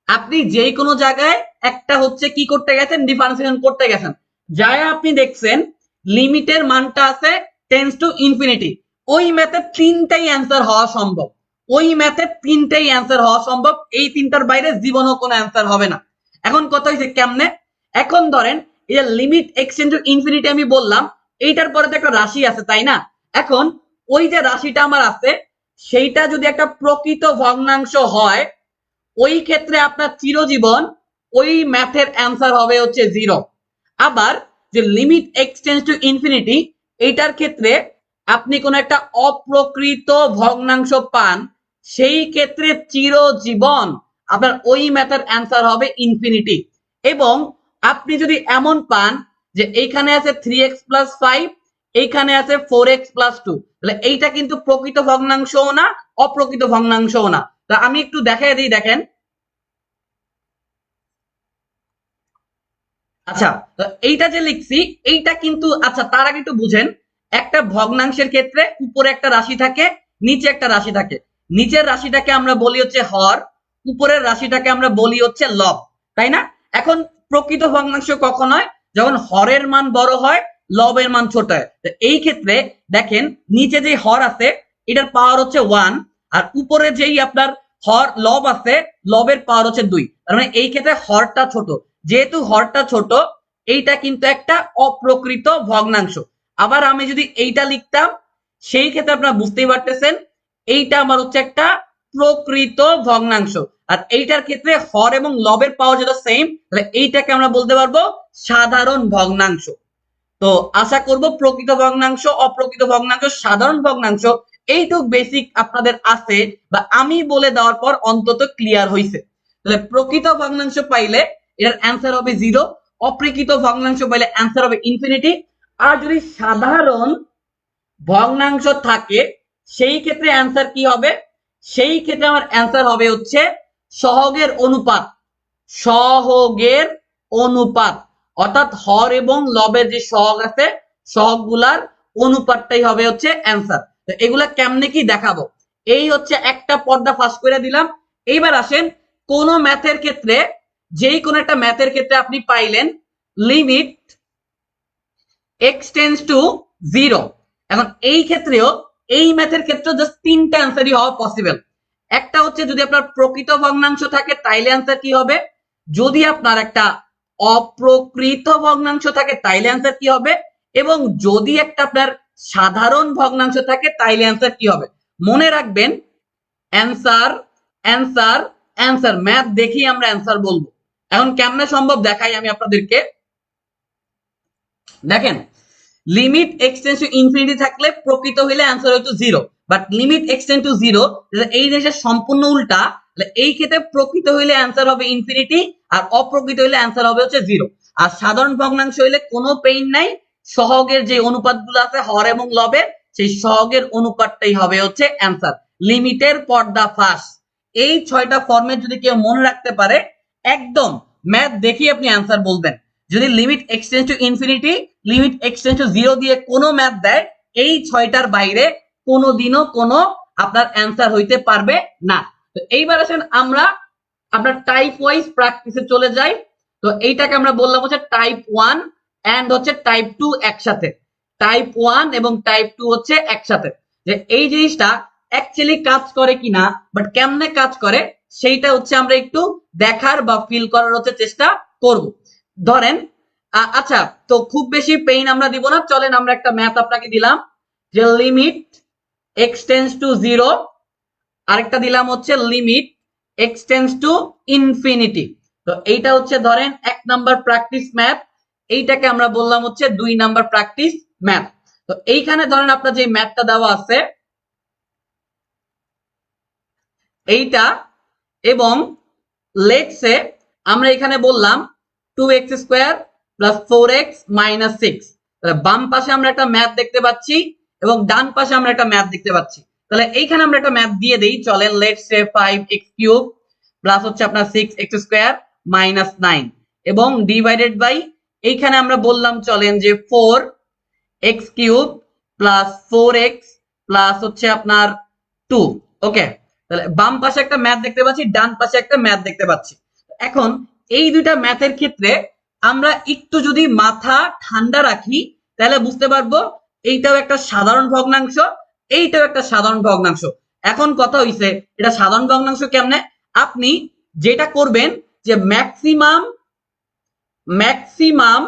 Speaker 1: আপনি যে কোনো জায়গায় একটা হচ্ছে কি করতে গেছেন, ডিফারেন্সিয়েশন করতে গেছেন, যাই আপনি দেখছেন লিমিটের মানটা আছে টেন্স টু ইনফিনিটি, ওই ম্যাথে তিনটাই অ্যান্সার হওয়া সম্ভব, ওই ম্যাথে তিনটাই অ্যান্সার হওয়া সম্ভব, এই তিনটার বাইরে জীবনও কোনো অ্যান্সার হবে না। এখন কথা হয়েছে কেমনে, এখন ধরেন এই যে লিমিট এক্সটেন্ড টু ইনফিনিটি আমি বললাম, এইটার পরে তো একটা রাশি আছে তাই না, এখন ওই যে রাশিটা আমার আছে সেইটা যদি একটা প্রকৃত ভগ্নাংশ হয়, ওই ক্ষেত্রে আপনার চিরজীবন ওই ম্যাথের অ্যান্সার হবে হচ্ছে 0। আবার যে লিমিট এক্সটেন্ডস টু ইনফিনিটি, এইটার ক্ষেত্রে আপনি কোন একটা অপ্রকৃত ভগ্নাংশ পান, সেই ক্ষেত্রে চিরজীবন আপনার ওই ম্যাথের অ্যান্সার হবে ইনফিনিটি। এবং আপনি যদি এমন পান যে এইখানে আছে 3x + 5, এইখানে আছে 4x + 2, তাহলে এইটা কিন্তু প্রকৃত ভগ্নাংশও না অপ্রকৃত ভগ্নাংশও না। তা আমি একটু দেখাই দিই, দেখেন। আচ্ছা, তো এইটা যে লিখছি এইটা কিন্তু, আচ্ছা তার আগে একটু বুঝেন, একটা ভগ্নাংশের ক্ষেত্রে উপরে একটা রাশি থাকে, নিচে একটা রাশি থাকে, নিচের রাশিটাকে আমরা বলি হচ্ছে হর, উপরের রাশিটাকে আমরা বলি হচ্ছে লব, তাই না? এখন প্রকৃত ভগ্নাংশ কখন হয়, যখন হরের মান বড় হয় লবের মান ছোট হয়। এই ক্ষেত্রে দেখেন নিচে যে হর আছে এটার পাওয়ার হচ্ছে 1, আর উপরে যেই আপনার হর লব আছে লবের পাওয়ার হচ্ছে 2, তার মানে এই ক্ষেত্রে হরটা ছোট, যেহেতু হরটা ছোট এইটা কিন্তু একটা অপ্রকৃত ভগ্নাংশ। আবার আমি যদি এইটা লিখতাম সেই ক্ষেত্রে আপনারা বুঝতেই পারতেছেন এইটা আমার হচ্ছে একটা প্রকৃত ভগ্নাংশ, আর এইটার ক্ষেত্রে হর এবং লবের পাওয়ার যেটা সেম, তাহলে এইটাকে আমরা বলতে পারবো সাধারণ ভগ্নাংশ। তো আশা করব প্রকৃত ভগ্নাংশ, অপ্রকৃত ভগ্নাংশ, সাধারণ ভগ্নাংশ এইটুক বেসিক আপনাদের আছে বা আমি বলে দেওয়ার পর অন্তত ক্লিয়ার হয়েছে। তাহলে প্রকৃত ভগ্নাংশ পাইলে এর অ্যান্সার হবে 0, অপ্রকৃত ভগ্নাংশ পাইলে অ্যান্সার হবে ইনফিনিটি। আর যদি সাধারণ ভগ্নাংশ থাকে সেই ক্ষেত্রে অ্যান্সার কি হবে, সেই ক্ষেত্রে আমার অ্যান্সার হবে হচ্ছে সহগের অনুপাত, সহগের অনুপাত, অর্থাৎ হর এবং লবের যে সহগ আছে সহগগুলার অনুপাতটাই হবে হচ্ছে অ্যান্সার। তো এগুলা কেমনে কি দেখাবো, এই হচ্ছে একটা পর্দা ফাঁস করে দিলাম। এইবার আসেন কোন ম্যাথের ক্ষেত্রে, যেই কোন একটা ম্যাথের ক্ষেত্রে আপনি পাইলেন লিমিট এক্সটেন্ডস টু 0, এখন এই ক্ষেত্রেও এই ম্যাথের ক্ষেত্রে জাস্ট তিনটা অ্যান্সারই হওয়া পসিবল। একটা হচ্ছে যদি আপনার প্রকৃত ভগ্নাংশ থাকে তাইলে অ্যান্সার কি হবে, যদি আপনার একটা অপ্রকৃত ভগ্নাংশ থাকে তাইলে অ্যান্সার কি হবে, এবং যদি একটা আপনার সাধারণ ভগ্নাংশ থাকে তাইলে অ্যান্সার কি হবে। মনে রাখবেন অ্যান্সার অ্যান্সার অ্যান্সার, ম্যাথ দেখি আমরা অ্যান্সার বলবো। এখন কেমনে সম্ভব দেখাই আমি আপনাদেরকে, দেখেন লিমিট এক্সটেন্ডস টু ইনফিনিটি থাকলে প্রকৃত হইলে অ্যান্সার হতো 0, বাট লিমিট এক্সটেন্ড টু 0 এই জিনিসের সম্পূর্ণ উল্টা, এই ক্ষেত্রে প্রকৃত হইলে অ্যান্সার হবে ইনফিনিটি আর অপ্রকৃত হইলে অ্যান্সার হবে হচ্ছে 0। আর সাধারণ ভগ্নাংশ হইলে কোনো পেইন নাই, সহগের যে অনুপাতগুলো আছে হর এবং লবের সেই সহগের অনুপাতটাই হবে হচ্ছে অ্যান্সার। লিমিটের পর্দা ফাঁস, এই 6টা ফরম্যাট যদি কেউ মনে রাখতে পারে একদম ম্যাথ দেখি আপনি অ্যান্সার বলবেন। যদি limit x tends to infinity, limit x tends to 0 দিয়ে কোনো ম্যাথ দেয়, এই 6টার বাইরে কোনোদিনও কোনো আপনার অ্যান্সার হইতে পারবে না। তো এইবার আসেন আমরা আপনার টাইপ ওয়াইজ প্র্যাকটিসে চলে যাই। তো এইটাকে আমরা বললাম হচ্ছে টাইপ 1 এন্ড হচ্ছে টাইপ 2 একসাথে, টাইপ 1 এবং টাইপ 2 হচ্ছে একসাথে। যে এই জিনিসটা অ্যাকচুয়ালি কাজ করে কিনা, বাট কেমনে কাজ করে সেইটা হচ্ছে আমরা একটু দেখার বা ফিল করার হচ্ছে চেষ্টা করব। ধরেন আচ্ছা, তো খুব বেশি পেইন আমরা দিব না, চলেন আমরা একটা ম্যাথ আপনাকে দিলাম যে লিমিট এক্সটেন্ডস টু 0, আরেকটা দিলাম হচ্ছে লিমিট এক্সটেন্ডস টু ইনফিনিটি। তো এইটা হচ্ছে ধরেন 1 নাম্বার প্র্যাকটিস ম্যাথ, এইটাকে আমরা বললাম হচ্ছে 2 নাম্বার প্র্যাকটিস ম্যাথ। তো এইখানে ধরেন আপনার যে ম্যাথটা দেওয়া আছে এইটা, এবং লেটসে আমরা এখানে বললাম 2x² + 4x - 6, তাহলে বাম পাশে আমরা একটা ম্যাথ দেখতে পাচ্ছি এবং ডান পাশে আমরা একটা ম্যাথ দেখতে পাচ্ছি। তাহলে এইখানে আমরা একটা ম্যাথ দিয়ে দেই, চলেন। লেটস সে 5x³ প্লাস হচ্ছে আপনার 6x² মাইনাস 9 এবং ডিভাইডেড বাই এইখানে আমরা বললাম চলেন যে 4x³ প্লাস 4x প্লাস হচ্ছে আপনার 2। ওকে, তাহলে বাম পাশে একটা ম্যাথ দেখতে পাচ্ছি, ডান পাশে একটা ম্যাথ দেখতে পাচ্ছি। এখন এই দুইটা ম্যাথের ক্ষেত্রে আমরা একটু যদি মাথা ঠান্ডা রাখি তাহলে বুঝতে পারবো এইটাও একটা সাধারণ ভগ্নাংশ, এইটাও একটা সাধারণ ভগ্নাংশ। এখন কথা হইছে এটা সাধারণ ভগ্নাংশ কেমনে? আপনি যেটা করবেন যে ম্যাক্সিমাম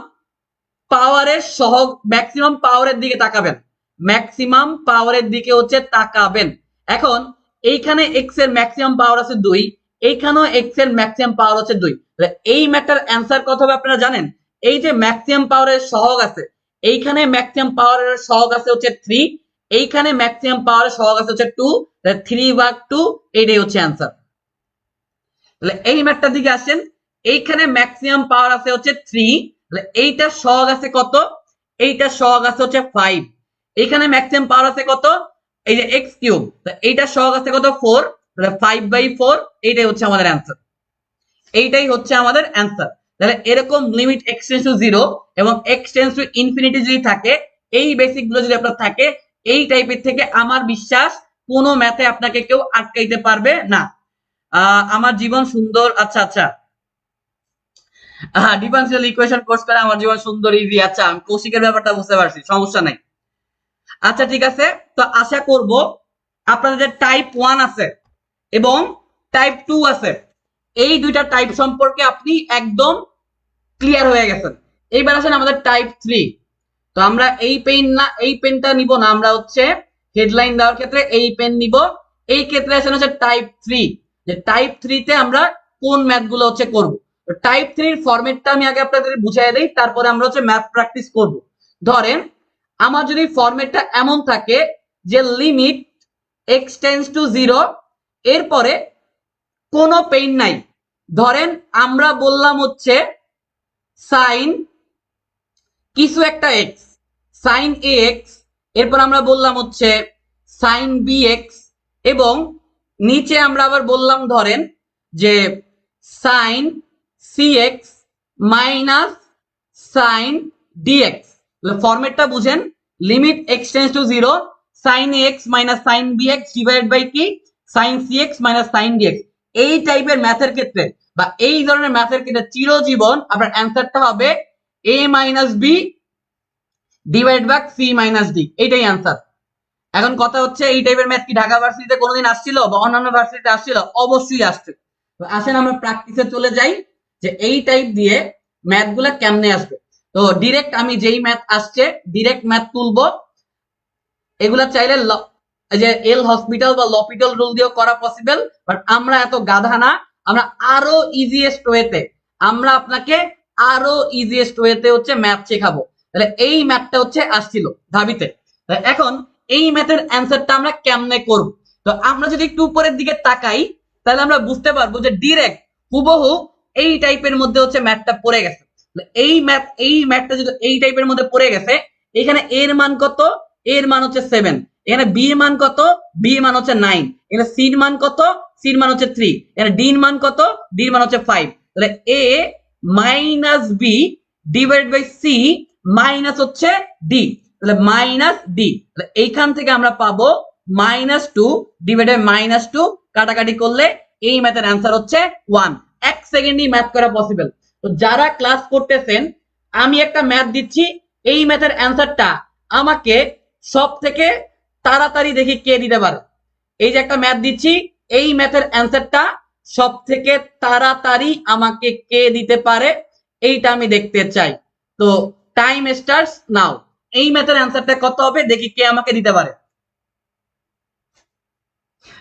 Speaker 1: পাওয়ারের সহগ, ম্যাক্সিমাম পাওয়ারের দিকে তাকাবেন, ম্যাক্সিমাম পাওয়ারের দিকে হচ্ছে তাকাবেন। এখন এইখানে x এর ম্যাক্সিমাম পাওয়ার আছে 2, এইখানেও x এর ম্যাক্সিমাম পাওয়ার হচ্ছে 2। এই ম্যাথটার অ্যান্সার কত হবে আপনারা জানেন? এই যে ম্যাক্সিমাম পাওয়ারের সহগ আছে, এইখানে ম্যাক্সিমাম পাওয়ারের সহগ আছে হচ্ছে 3, এইখানে ম্যাক্সিমাম পাওয়ারের সহগ আছে হচ্ছে 2, 3/2, এইটাই হচ্ছে অ্যান্সার। তাহলে এই ম্যাথটার দিকে আসেন, এইখানে ম্যাক্সিমাম পাওয়ার আছে হচ্ছে 3, এইটার সহগ আছে কত? এইটার সহগ আছে হচ্ছে 5। এইখানে ম্যাক্সিমাম পাওয়ার আছে কত? এই যে x³, এইটার সহগ আছে কত? 4, তাহলে 5/4, এইটাই হচ্ছে আমাদের অ্যান্সার। এইটাই হচ্ছে আমাদের অ্যান্সার। তাহলে এরকম লিমিট x টেন্ডস টু 0 এবং x টেন্ডস টু ইনফিনিটি যদি থাকে, এই বেসিক গুলো যদি আপনার থাকে, এই টাইপের থেকে আমার বিশ্বাস কোনো ম্যাথে আপনাকে কেউ আটকাইতে পারবে না। আমার জীবন সুন্দর, আচ্ছা আচ্ছা, ডিফারেন্সিয়াল ইকুয়েশন কোর্স করে আমার জীবন সুন্দর ইজি। আচ্ছা, আমি কৌশিকের ব্যাপারটা বুঝতে পারছি, সমস্যা নাই। আচ্ছা ঠিক আছে, তো আশা করব আপনাদের যে টাইপ 1 আছে এবং টাইপ 2 আছে, এই দুইটা টাইপ সম্পর্কে আপনি একদম ক্লিয়ার হয়ে গেছেন। এইবার আসেন আমাদের টাইপ 3। তো আমরা এই পেনটা নিব না, আমরা হচ্ছে হেডলাইন দেওয়ার ক্ষেত্রে এই পেন নিব। এই ক্ষেত্রে আসেন হচ্ছে টাইপ 3, যে টাইপ 3 তে আমরা কোন ম্যাথ গুলো হচ্ছে করব। তো টাইপ 3 এর ফরম্যাটটা আমি আগে আপনাদের বুঝিয়ে দেই, তারপরে আমরা হচ্ছে ম্যাথ প্র্যাকটিস করব। ধরেন আমার যদি ফরম্যাটটা এমন থাকে যে লিমিট x টেন্ডস টু 0, এরপরে কোনো পেইন নাই। ধরেন আমরা বললাম হচ্ছে সাইন কিছু একটা x, সাইন ax, এরপর আমরা বললাম হচ্ছে সাইন bx, এবং নিচে আমরা আবার বললাম ধরেন যে sine cx minus sine dx। ফরম্যাটটা বুঝেন, limit x tends to 0, sine ax minus sine bx divide by কি sine cx minus sine dx। এই টাইপের ম্যাথের ক্ষেত্রে বা এই ধরনের ম্যাথের ক্ষেত্রে চিরজীবন আপনার অ্যান্সারটা হবে a minus b divide by c minus d, এইটাই অ্যান্সার। এখন কথা হচ্ছে এই টাইপের ম্যাথ কি ঢাকা ভার্সিটিতে কোনোদিন আসছিল বা অন্যান্য ভার্সিটিতে আসছিল? অবশ্যই আসছে। তো আসেন আমরা প্র্যাকটিসে চলে যাই যে এই টাইপ দিয়ে ম্যাথ গুলা কেমনে আসবে। তো ডিরেক্ট আমি যেই ম্যাথ আসছে ডিরেক্ট ম্যাথ তুলবো। এগুলা চাইলে যে এল হসপিটাল বা লপিটাল রুল দিয়েও করা পসিবল, বাট আমরা এত গাধা না, আমরা আরো ইজিয়েস্ট ওয়েতে, আমরা আপনাকে আরো ইজিয়েস্ট ওয়েতে হচ্ছে ম্যাথ শেখাবো। তাহলে এই ম্যাথটা হচ্ছে আসছিল ধাবিতে। এখন এই ম্যাথের অ্যান্সারটা আমরা কেমনে করব? তো আমরা যদি একটু উপরের দিকে তাকাই তাহলে আমরা বুঝতে পারবো যে ডিরেক্ট হুবহু এই টাইপের মধ্যে হচ্ছে ম্যাথটা পড়ে গেছে। এই ম্যাথটা যদি এই টাইপের মধ্যে পড়ে গেছে, এখানে এর মান কত? এর মান হচ্ছে 7, এখানে বি এর মান কত? বি এর মান হচ্ছে 9, এখানে সি এর মান কত? সি এর মান হচ্ছে 3, এখানে ডি এর মান কত? ডি এর মান হচ্ছে 5। তাহলে A minus B divide by C minus হচ্ছে ডি, তাহলে মাইনাস ডি। তাহলে এইখান থেকে আমরা পাবো -2 ডিভাইড বাই -2, কাটাকাটি করলে এই ম্যাথের অ্যান্সার হচ্ছে 1। 1 সেকেন্ডই ম্যাথ করা পসিবল। তো যারা ক্লাস করতেছেন, আমি একটা ম্যাথ দিচ্ছি, এই ম্যাথের অ্যান্সারটা আমাকে সব থেকে তাড়াতাড়ি দেখি কে দিতে পারে। এই যে একটা ম্যাথ দিচ্ছি, এই ম্যাথের অ্যান্সারটা সব থেকে তাড়াতাড়ি আমাকে কে দিতে পারে এইটা আমি দেখতে চাই। তো টাইম স্টার্টস নাও। এই ম্যাথের অ্যান্সারটা কত হবে দেখি কে আমাকে দিতে পারে।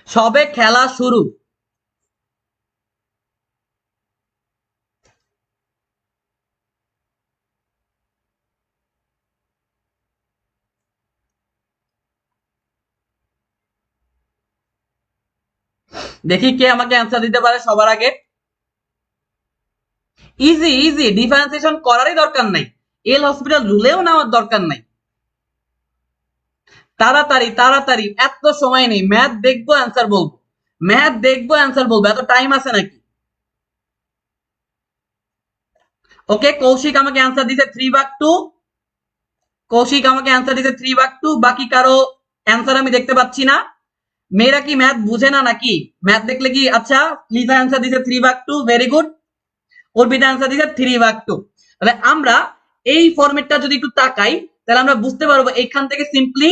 Speaker 1: সবে খেলা শুরু। দেখি কে আমাকে অ্যান্সার দিতে পারে সবার আগে। ইজি ইজি, ডিফারেন্সিয়েশন করারই দরকার নাই, এল হসপিটাল রুলেও নেওয়ার দরকার নাই। তাড়াতাড়ি তাড়াতাড়ি, এত সময় নেই, ম্যাথ দেখবো অ্যান্সার বলবো, ম্যাথ দেখবো অ্যান্সার বলবো, এত টাইম আছে নাকি? ওকে, কৌশিক আমাকে অ্যান্সার দিছে 3/2। কৌশিক আমাকে অ্যান্সার দিছে 3/2। বাকি কারো অ্যান্সার আমি দেখতে পাচ্ছি না। মেয়েরা কি ম্যাথ বুঝে না নাকি? ম্যাথ দেখলে কি? আচ্ছা, লিজা অ্যান্সার দিছে 3/2, ভেরি গুড। অর্পিতা অ্যান্সার দিছে 3/2। তাহলে আমরা এই ফরম্যাটটা যদি একটু তাকাই, তাহলে আমরা বুঝতে পারবো এইখান থেকে simply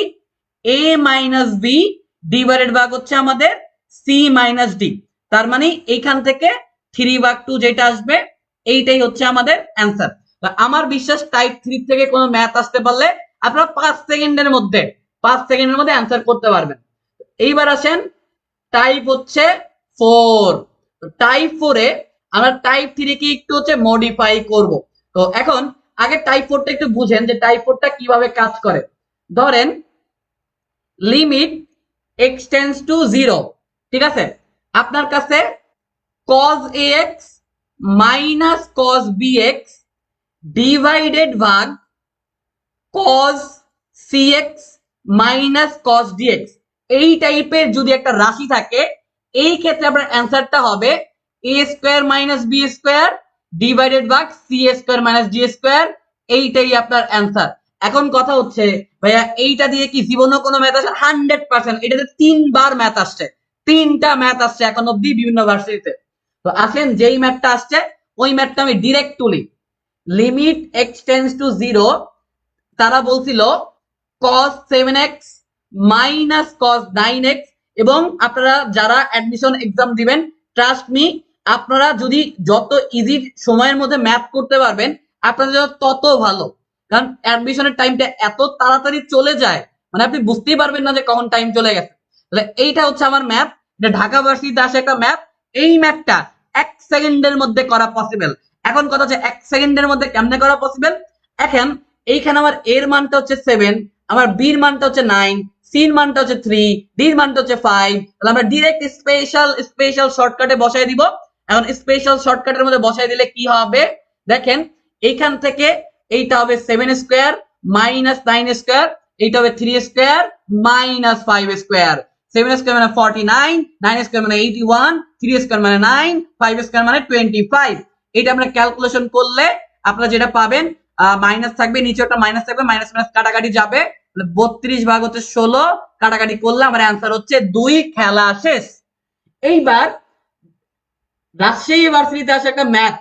Speaker 1: a minus b divided ভাগ হচ্ছে আমাদের c মাইনাস ডি। তার মানে এইখান থেকে 3/2 যেটা আসবে এইটাই হচ্ছে আমাদের অ্যান্সার। আমার বিশ্বাস টাইপ 3 থেকে কোনো ম্যাথ আসতে পারলে আপনারা 5 সেকেন্ডের মধ্যে অ্যান্সার করতে পারবেন। এইবার আসেন টাইপ হচ্ছে 4। টাইপ 4 এ আমরা টাইপ 3 কে একটু হচ্ছে মডিফাই করব। তো এখন আগে টাইপ 4টা একটু বুঝেন যে টাইপ 4টা কিভাবে কাজ করে। ধরেন লিমিট x টেন্ডস টু 0, ঠিক আছে? আপনার কাছে cos ax minus cos bx divided ভাগ cos cx minus cos dx এই টাইপের যদি একটা রাশি থাকে, এই ক্ষেত্রে আপনার অ্যান্সারটা হবে a square minus b square divided ভাগ c square minus d square. এইটাই আপনার অ্যান্সার। এখন কথা হচ্ছে ভাইয়া এইটা দিয়ে কি জীবনে কোনো ম্যাথ আসে? 100%। এটাতে 3বার ম্যাথ আসছে, 3টা ম্যাথ আসছে এখন অব্দি বিভিন্ন ভার্সিটিতে। তো আসেন যেই ম্যাথটা আসছে ওই ম্যাথটা আমি ডিরেক্ট তুলি। লিমিট x টেন্ডস টু 0, তারা বলছিল cos 7x minus cos 9x। এবং আপনারা যারা অ্যাডমিশন এক্সাম দিবেন, ট্রাস্ট মি, আপনারা যদি যত ইজি সময়ের মধ্যে ম্যাথ করতে পারবেন আপনাদের জন্য তত ভালো। কারণ অ্যাডমিশনের টাইমটা এত তাড়াতাড়ি চলে যায়, মানে আপনি বুঝতেই পারবেন না যে কখন টাইম চলে গেছে। তাহলে এইটা হচ্ছে আমার ম্যাথ, এটা ঢাকা ভার্সিটিতে আসে একটা ম্যাথ। এই ম্যাথটা 1 সেকেন্ডের মধ্যে করা পসিবল। এখন কথা হচ্ছে 1 সেকেন্ডের মধ্যে কেমনে করা পসিবল? এখন এইখানে আমার এর মানটা হচ্ছে 7, আমার বির মানটা হচ্ছে 9, সির মানটা হচ্ছে 3, ডির মানটা হচ্ছে 5। তাহলে আমরা ডাইরেক্ট স্পেশাল শর্টকাটে বসাই দিব। এখন স্পেশাল শর্টকাটের মধ্যে বসাই দিলে কি হবে দেখেন, এইখান থেকে এইটা হবে 7 স্কয়ার মাইনাস 9 স্কয়ার, এইটা হবে 3 স্কয়ার মাইনাস 5 স্কয়ার। 7 স্কয়ার মানে 49, 9 স্কয়ার মানে 81, 3 স্কয়ার মানে 9, 5 স্কয়ার মানে 25। এটা আমরা ক্যালকুলেশন করলে আপনারা যেটা পাবেন, মাইনাস থাকবে, নিচে একটা মাইনাস থাকবে, মাইনাস মাইনাস কাটাকাটি যাবে, 32 ভাগ হচ্ছে 16, কাটাকাটি করলে আমার অ্যান্সার হচ্ছে 2। খেলা শেষ। এইবার রাজশাহী ইউনিভার্সিটিতে আসে একটা ম্যাথ,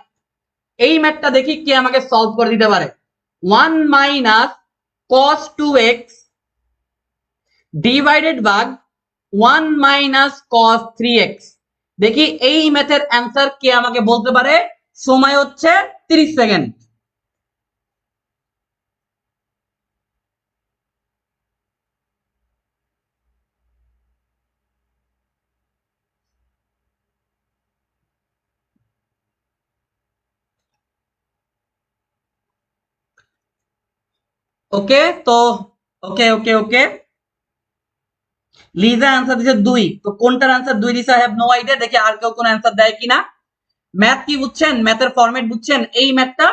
Speaker 1: এই ম্যাথটা দেখি কে আমাকে সলভ করে দিতে পারে। 1 মাইনাস cos 2x ডিভাইডেড ভাগ 1 মাইনাস cos 3x। দেখি এই ম্যাথের অ্যান্সার কে আমাকে বলতে পারে। সময় হচ্ছে 30 সেকেন্ড। ওকে, তো ওকে ওকে ওকে, লিজা অ্যান্সার দিছে 2। তো কোনটার অ্যান্সার 2 দিছে? I have no idea. দেখি আর কেউ কোন অ্যান্সার দেয় কিনা। ম্যাথ কি বুঝছেন? ম্যাথের ফরম্যাট বুঝছেন? এই ম্যাথটা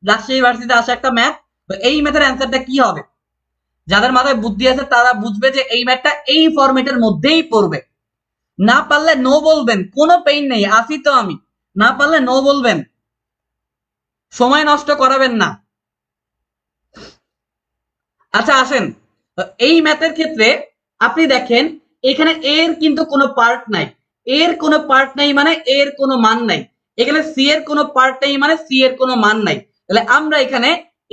Speaker 1: রাজশাহী ইউনিভার্সিটিতে আসা একটা ম্যাথ। তো এই ম্যাথের অ্যান্সারটা কি হবে? যাদের মাথায় বুদ্ধি আছে তারা বুঝবে যে এই ম্যাথটা এই ফরম্যাটের মধ্যেই পড়বে। না পারলে নো বলবেন, কোনো পেইন নেই, আসি তো আমি। না পারলে নো বলবেন, সময় নষ্ট করাবেন না। আচ্ছা আসেন, এই ম্যাথের ক্ষেত্রে আপনি দেখেন এখানে এর কিন্তু কোনো পার্ট নাই, এর কোনো পার্ট নাই মানে এর কোনো মান নাই। এখানে সি এর কোনো পার্ট নেই মানে সি এর কোনো মান নাই। তাহলে আমরা এখানে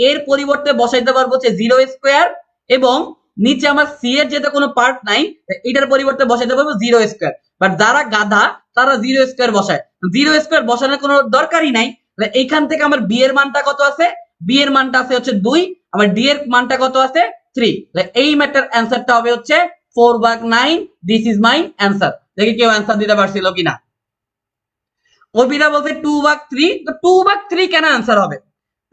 Speaker 1: এর পরিবর্তে বসাইতে পারবো হচ্ছে 0 স্কয়ার, এবং নিচে আমার সি এর যেটা কোনো পার্ট নাই এটার পরিবর্তে বসাইতে পারবো 0 স্কয়ার। বাট যারা গাধা তারা 0 স্কয়ার বসায়, 0 স্কয়ার বসানোর কোনো দরকারই নাই। তাহলে এইখান থেকে আমার বি এর মানটা কত আছে? বি এর মানটা আছে হচ্ছে 2, আমার ডি এর মানটা কত আছে? 3। এই ম্যাটার অ্যান্সারটা হবে হচ্ছে 4/9। This is my answer. দেখি কেউ অ্যান্সার দিতে পারছিল কিনা। অর্পিতা বলছে 2/3। তো 2/3 কেন অ্যান্সার হবে?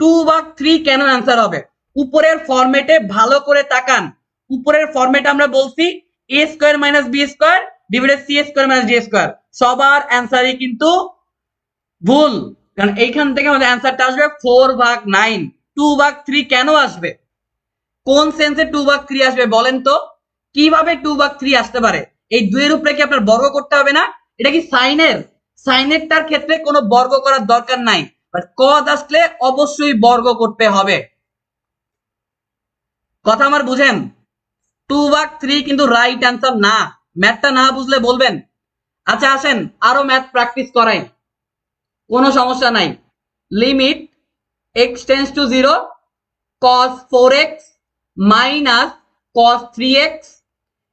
Speaker 1: 2/3 কেন অ্যান্সার হবে? উপরের ফরম্যাটে ভালো করে তাকান। উপরের ফরম্যাটে আমরা বলছি a square minus b square divided c square minus d square. সবার অ্যান্সারই কিন্তু ভুল, কারণ এইখান থেকে আমাদের অ্যান্সারটা আসবে 4/9। 2/3 কেন আসবে? কোন সেন্সে 2/3 আসবে বলেন তো? কিভাবে 2/3 আসতে পারে? এই 2 এর উপরে কি আপনার বর্গ করতে হবে না? এটা কি সাইনেরটার ক্ষেত্রে কোনো বর্গ করার দরকার নাই, বাট cos আসলে অবশ্যই বর্গ করতে হবে। কথা আমার বুঝেন? 2/3 কিন্তু রাইট অ্যান্সার না। ম্যাথটা না বুঝলে বলবেন। আচ্ছা আসেন আরো ম্যাথ প্র্যাকটিস করাই, কোনো সমস্যা নাই। Limit x tends to 0 cos 4x minus cos 3x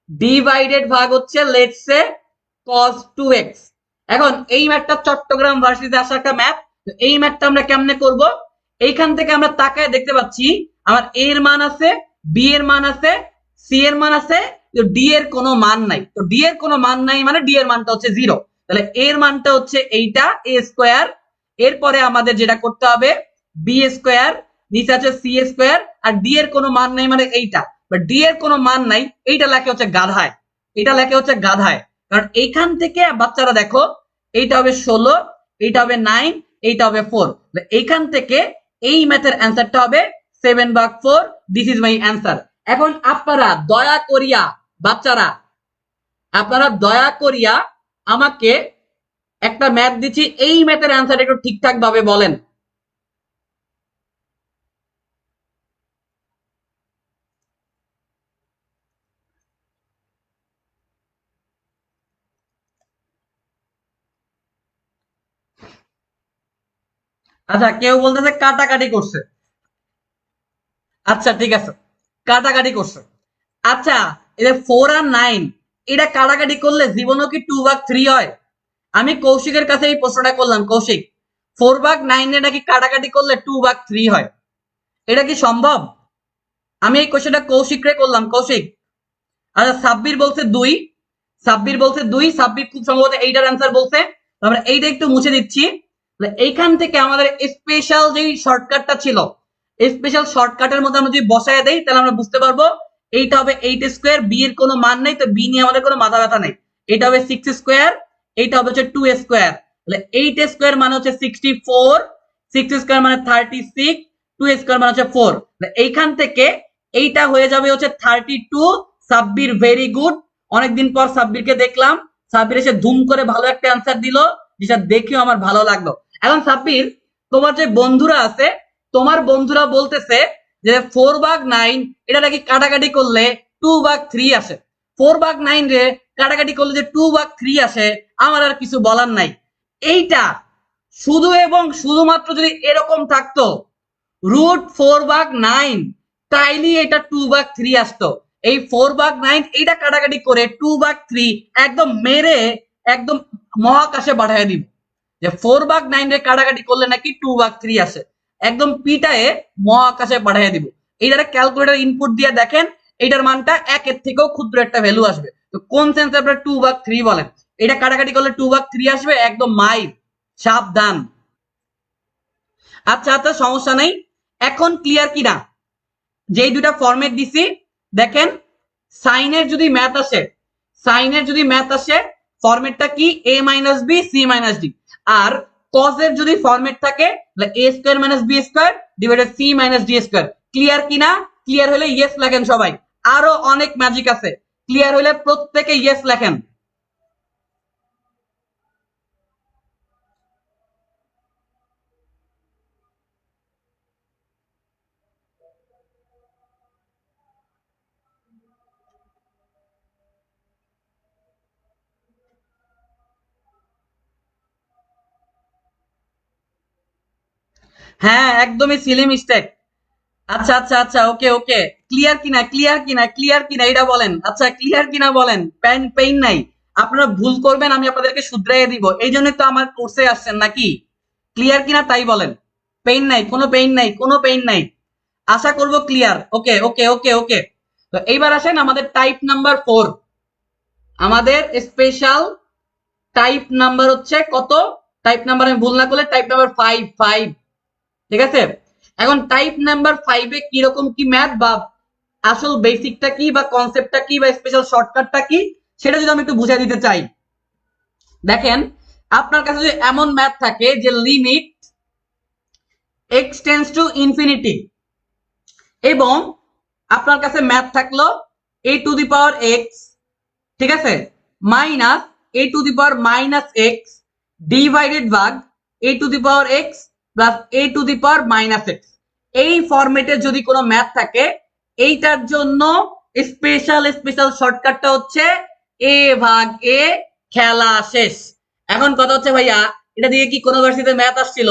Speaker 1: divided ভাগ হচ্ছে লেটস সে cos 2x। এখন এই ম্যাথটা চট্টগ্রাম ভার্সিটিতে আসা একটা ম্যাথ। এই ম্যাথটা আমরা কেমনে করব? এইখান থেকে আমরা তাকায় দেখতে পাচ্ছি আমার a এর মান আছে, b এর মান আছে, c এর মান আছে, তো d এর কোনো মান নাই। তো d এর কোনো মান নাই মানে d এর মানটা হচ্ছে 0। তাহলে a এর মানটা হচ্ছে এইটা a স্কয়ার। এরপরে আমাদের যেটা করতে হবে b স্কয়ার, নিচে আছে c স্কয়ার, আর d এর কোনো মান নাই মানে এইটা, বাট d এর কোনো মান নাই, এইটা লেখে হচ্ছে গাধায়, এটা লেখে হচ্ছে গাধায়। কারণ এইখান থেকে বাচ্চারা দেখো এইটা হবে 16, এইটা হবে 9, এইটা হবে 4। এইখান থেকে এই ম্যাথের অ্যান্সারটা হবে 7/4। This is my answer. এখন আপনারা দয়া করিয়া বাচ্চারা, আপনারা দয়া করিয়া আমাকে একটা ম্যাথ দিচ্ছি, এই ম্যাথের অ্যান্সার একটু ঠিকঠাক ভাবে বলেন। আচ্ছা কেউ বলতেছে কাটাকাটি করছে। আচ্ছা ঠিক আছে, কাটাকাটি করছে। আচ্ছা এই যে 4 আর 9 এটা কাটাকাটি করলে জীবনও কি 2/3 হয়? আমি কৌশিকের কাছে এই প্রশ্নটা করলাম, কৌশিক 4/9 এটা কি কাটাকাটি করলে 2/3 হয়? এটা কি সম্ভব? আমি এই কোশ্চেনটা কৌশিকরে করলাম, কৌশিক। আচ্ছা সাব্বির বলছে 2, সাব্বির বলছে 2, সাব্বির খুব সম্ভবত এইটার অ্যান্সার বলছে। আমরা এইটা একটু মুছে দিচ্ছি। এইখান থেকে আমাদের স্পেশাল যেই শর্টকাটটা ছিল, স্পেশাল শর্টকাটের মধ্যে আমরা যদি বসায় দেই তাহলে আমরা বুঝতে পারবো এইটা হবে 8 স্কয়ার, বি এর কোনো মান নেই, তো বি নিয়ে আমাদের কোনো মাথা ব্যথা নেই। এটা হবে 6 স্কয়ার, এইটা হবে হচ্ছে 2 স্কয়ার। তাহলে 8 স্কয়ার মানে হচ্ছে 64, 6 স্কয়ার মানে 36, 2 স্কয়ার মানে হচ্ছে 4। এইখান থেকে এইটা হয়ে যাবে হচ্ছে 32। সাব্বির ভেরি গুড, অনেকদিন পর সাব্বিরকে দেখলাম, সাব্বির এসে ধুম করে ভালো একটা অ্যান্সার দিল, যেটা দেখেও আমার ভালো লাগলো। এখন সাব্বির তোমার যে বন্ধুরা আছে, তোমার বন্ধুরা বলতেছে যে 4/9 এটা নাকি কাটাকাটি করলে 2/3 আসে। 4/9 রে কাটাকাটি করলে যে 2/3 আসে, আমার আর কিছু বলার নাই। এইটা শুধু এবং শুধুমাত্র যদি এরকম থাকতো √4/9 তাইলে এটা 2/3 আসতো। এই 4/9 এইটা কাটাকাটি করে 2/3 একদম মেরে একদম মহাকাশে পাঠিয়ে দিব, যে 4/9 রে কাটাকাটি করলে নাকি 2/3 আসে, একদম পিটায়ে মহাকাশে পাঠিয়ে দিব। এইটারে ক্যালকুলেটর ইনপুট দিয়ে দেখেন, এইটার মানটা 1 এর থেকেও ক্ষুদ্র একটা ভ্যালু আসবে। তো কোন সেন্সে আপনারা 2/3 বলেন? এটা কাটাকাটি করলে 2/3 আসবে, একদম মাইর, সাবধান। আচ্ছা আচ্ছা সমস্যা নাই। এখন ক্লিয়ার কিনা? যেই দুটা ফরম্যাট দিছি দেখেন, সাইনের যদি ম্যাথ আসে, সাইনের যদি ম্যাথ আসে ফরম্যাটটা কি a minus b c minus d, আর cos এর যদি ফরম্যাট থাকে তাহলে a square minus b square divided c minus d square. Clear কিনা? ক্লিয়ার হলে ইয়েস লেখেন সবাই। আরো অনেক ম্যাজিক আছে, ক্লিয়ার হলে প্রত্যেকে ইয়েস লেখেন। হ্যাঁ একদমই সিলি মিস্টেক। আচ্ছা আচ্ছা আচ্ছা ওকে ওকে, ক্লিয়ার কিনা ক্লিয়ার কিনা ক্লিয়ার কিনা এটা বলেন। আচ্ছা ক্লিয়ার কিনা বলেন, পেইন পেইন নাই। আপনারা ভুল করবেন আমি আপনাদেরকে শুধরাইয়ে দিব, এই জন্যই তো আমার কোর্সে আসছেন নাকি? ক্লিয়ার কিনা তাই বলেন। পেইন নাই, কোনো পেইন নাই, কোনো পেইন নাই। আশা করব ক্লিয়ার। ওকে ওকে ওকে ওকে। তো এইবার আসেন আমাদের টাইপ নাম্বার 4। আমাদের স্পেশাল টাইপ নাম্বার হচ্ছে কত? টাইপ নাম্বার আমি ভুল না করলে টাইপ নাম্বার 5। ঠিক আছে, এখন টাইপ নাম্বার 5 এ কিরকম কি ম্যাথ বা আসল বেসিকটা কি বা কনসেপ্টটা কি বা স্পেশাল শর্টকাটটা কি সেটা যদি আমি একটু বুঝিয়ে দিতে চাই। দেখেন আপনার কাছে যদি এমন ম্যাথ থাকে যে limit x tends to infinity, এবং আপনার কাছে ম্যাথ থাকলো এ টু দি পাওয়ার এক্স, ঠিক আছে, minus A to the power minus x divided ভাগ A to the power x plus A to the power minus X. এই ফরম্যাটে যদি কোনো ম্যাথ থাকে এইটার জন্য স্পেশাল শর্টকাটটা হচ্ছে এ ভাগ এ, খেলা শেষ। এখন কথা হচ্ছে ভাইয়া এটা দিয়ে কি কোনো ভার্সিটিতে ম্যাথ আসছিল?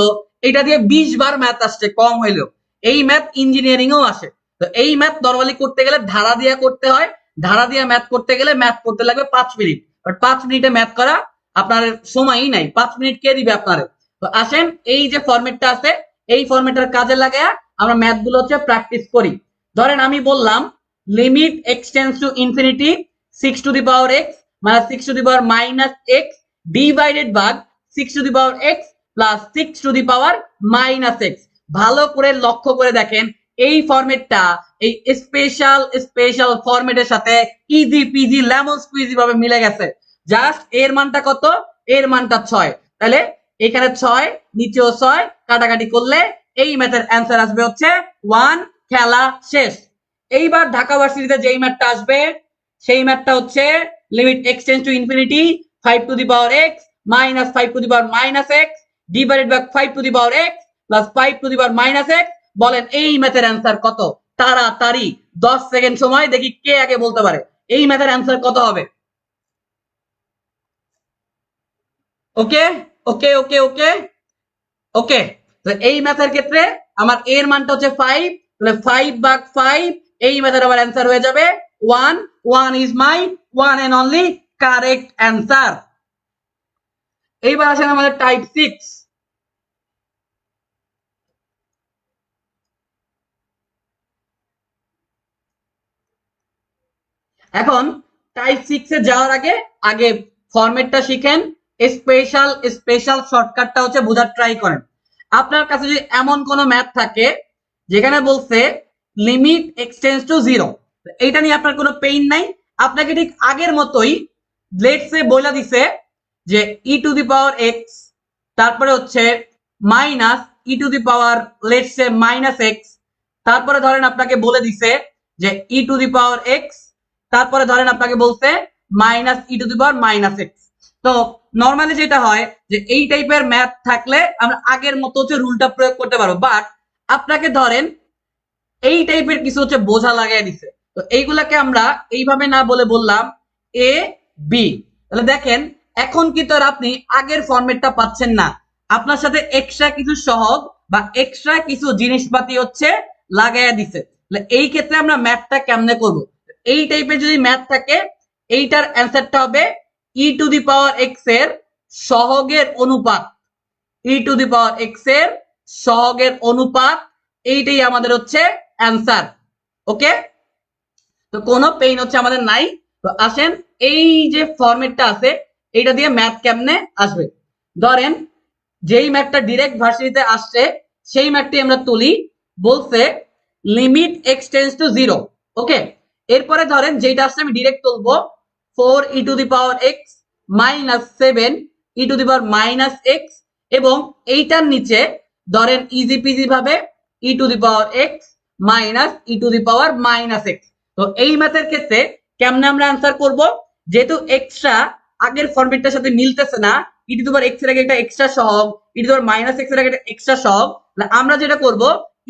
Speaker 1: এটা দিয়ে 20 বার ম্যাথ আসছে কম হইলেও। এই ম্যাথ ইঞ্জিনিয়ারিং এও আসে। তো এই ম্যাথ নরমালি করতে গেলে ধারা দিয়ে করতে হয়, ধারা দিয়ে ম্যাথ করতে গেলে ম্যাথ করতে লাগবে 5 মিনিট। বাট 5 মিনিটে ম্যাথ করা আপনার সময়ই নাই, 5 মিনিট কে দিবে আপনারে? তো আসেন এই যে ফরম্যাটটা আছে এই ফরম্যাটের কাজে লাগায় আমরা ম্যাথ গুলো হচ্ছে প্র্যাকটিস করি। ধরেন আমি বললাম limit x tends to infinity 6 two the power x minus 6 two the power minus x divided ভাগ 6 two the power x plus 6 two the power minus x. ভালো করে লক্ষ্য করে দেখেন এই ফরম্যাটটা এই স্পেশাল ফরম্যাটের সাথে ইজি পিজি লেমন স্কুইজি ভাবে মিলে গেছে। জাস্ট এর মানটা কত? এর মানটা 6। তাহলে এখানে 6 নিচেও 6 কাটাকাটি করলে এই ম্যাথের অ্যান্সার আসবে হচ্ছে 1, খেলা শেষ। এইবার ঢাকা ভার্সিটিতে যেই ম্যাথটা আসবে সেই ম্যাথটা হচ্ছে limit x tends to infinity 5 to the power x minus 5 to the power minus x divided by 5 to the power x plus 5 to the power minus x. বলেন এই ম্যাথের অ্যান্সার কত? তাড়াতাড়ি 10 সেকেন্ড সময়, দেখি কে আগে বলতে পারে এই ম্যাথের অ্যান্সার কত হবে। ওকে ওকে ওকে ওকে ওকে। তো এই ম্যাথের ক্ষেত্রে আমার এর মানটা হচ্ছে 5, তাহলে 5 ভাগ 5, এই ম্যাথের আমার অ্যান্সার হয়ে যাবে 1। 1 is my one and only correct answer. এইবার আসেন আমাদের টাইপ 6। এখন টাইপ 6 এ যাওয়ার আগে ফরম্যাটটা শিখেন। স্পেশাল শর্টকাটটা হচ্ছে বোঝার ট্রাই করেন। আপনার কাছে যদি এমন কোন ম্যাথ থাকে যেখানে বলছে লিমিট এক্স টেন্ডস টু 0, এইটা নিয়ে আপনার কোনো পেইন নাই। আপনাকে ঠিক আগের মতোই লেটস সে বইলা দিছে যে ই টু দি পাওয়ার এক্স, তারপরে হচ্ছে minus e to the power let's say minus x, তারপরে ধরেন আপনাকে বলে দিছে যে ই টু দি পাওয়ার এক্স, তারপরে ধরেন আপনাকে বলছে minus e to the power minus x. তো নর্মালি যেটা হয় যে এই টাইপের ম্যাথ থাকলে আমরা আগের মতো হচ্ছে রুলটা প্রয়োগ করতে পারবো। বাট আপনাকে ধরেন এই টাইপের কিছু হচ্ছে বোঝা লাগাই দিছে, তো এইগুলাকে আমরা এইভাবে না বলে বললাম এ বি। তাহলে দেখেন এখন কিন্তু আর আপনি আগের ফরম্যাটটা পাচ্ছেন না, আপনার সাথে এক্সট্রা কিছু সহগ বা এক্সট্রা কিছু জিনিসপাতি হচ্ছে লাগাইয়া দিছে। এই ক্ষেত্রে আমরা ম্যাথটা কেমনে করব? এই টাইপের যদি ম্যাথ থাকে এইটার অ্যান্সারটা হবে ই টু দি পাওয়ার এক্স এর সহগের অনুপাত, ই টু দি পাওয়ার এক্স এর সহগের অনুপাত, এইটাই আমাদের হচ্ছে অ্যান্সার। ওকে, তো কোনো পেইন হচ্ছে আমাদের নাই। তো আসেন এই যে ফরম্যাটটা আছে এইটা দিয়ে ম্যাথ কেমনে আসবে। ধরেন যেই ম্যাথটা ডিরেক্ট ভার্সিটিতে আসছে সেই ম্যাথটি আমরা তুলি। বলছে limit x tends to 0। Okay, এরপরে ধরেন যেটা আসছে আমি ডিরেক্ট তুলবো 4 e to the power x minus 7 e to the power minus x, এবং এইটার নিচে ধরেন ইজি পিজি ভাবে e to the power x minus e to the power minus x. তো এই ম্যাথের ক্ষেত্রে কেমনে আমরা অ্যান্সার করব? যেহেতু এক্সট্রা আগের ফরম্যাটটার সাথে মিলতেছে না, ই টু দি পাওয়ার এক্স এর আগে একটা এক্সট্রা সহগ, e to the power minus x এর আগে একটা এক্সট্রা সহগ, আমরা যেটা করব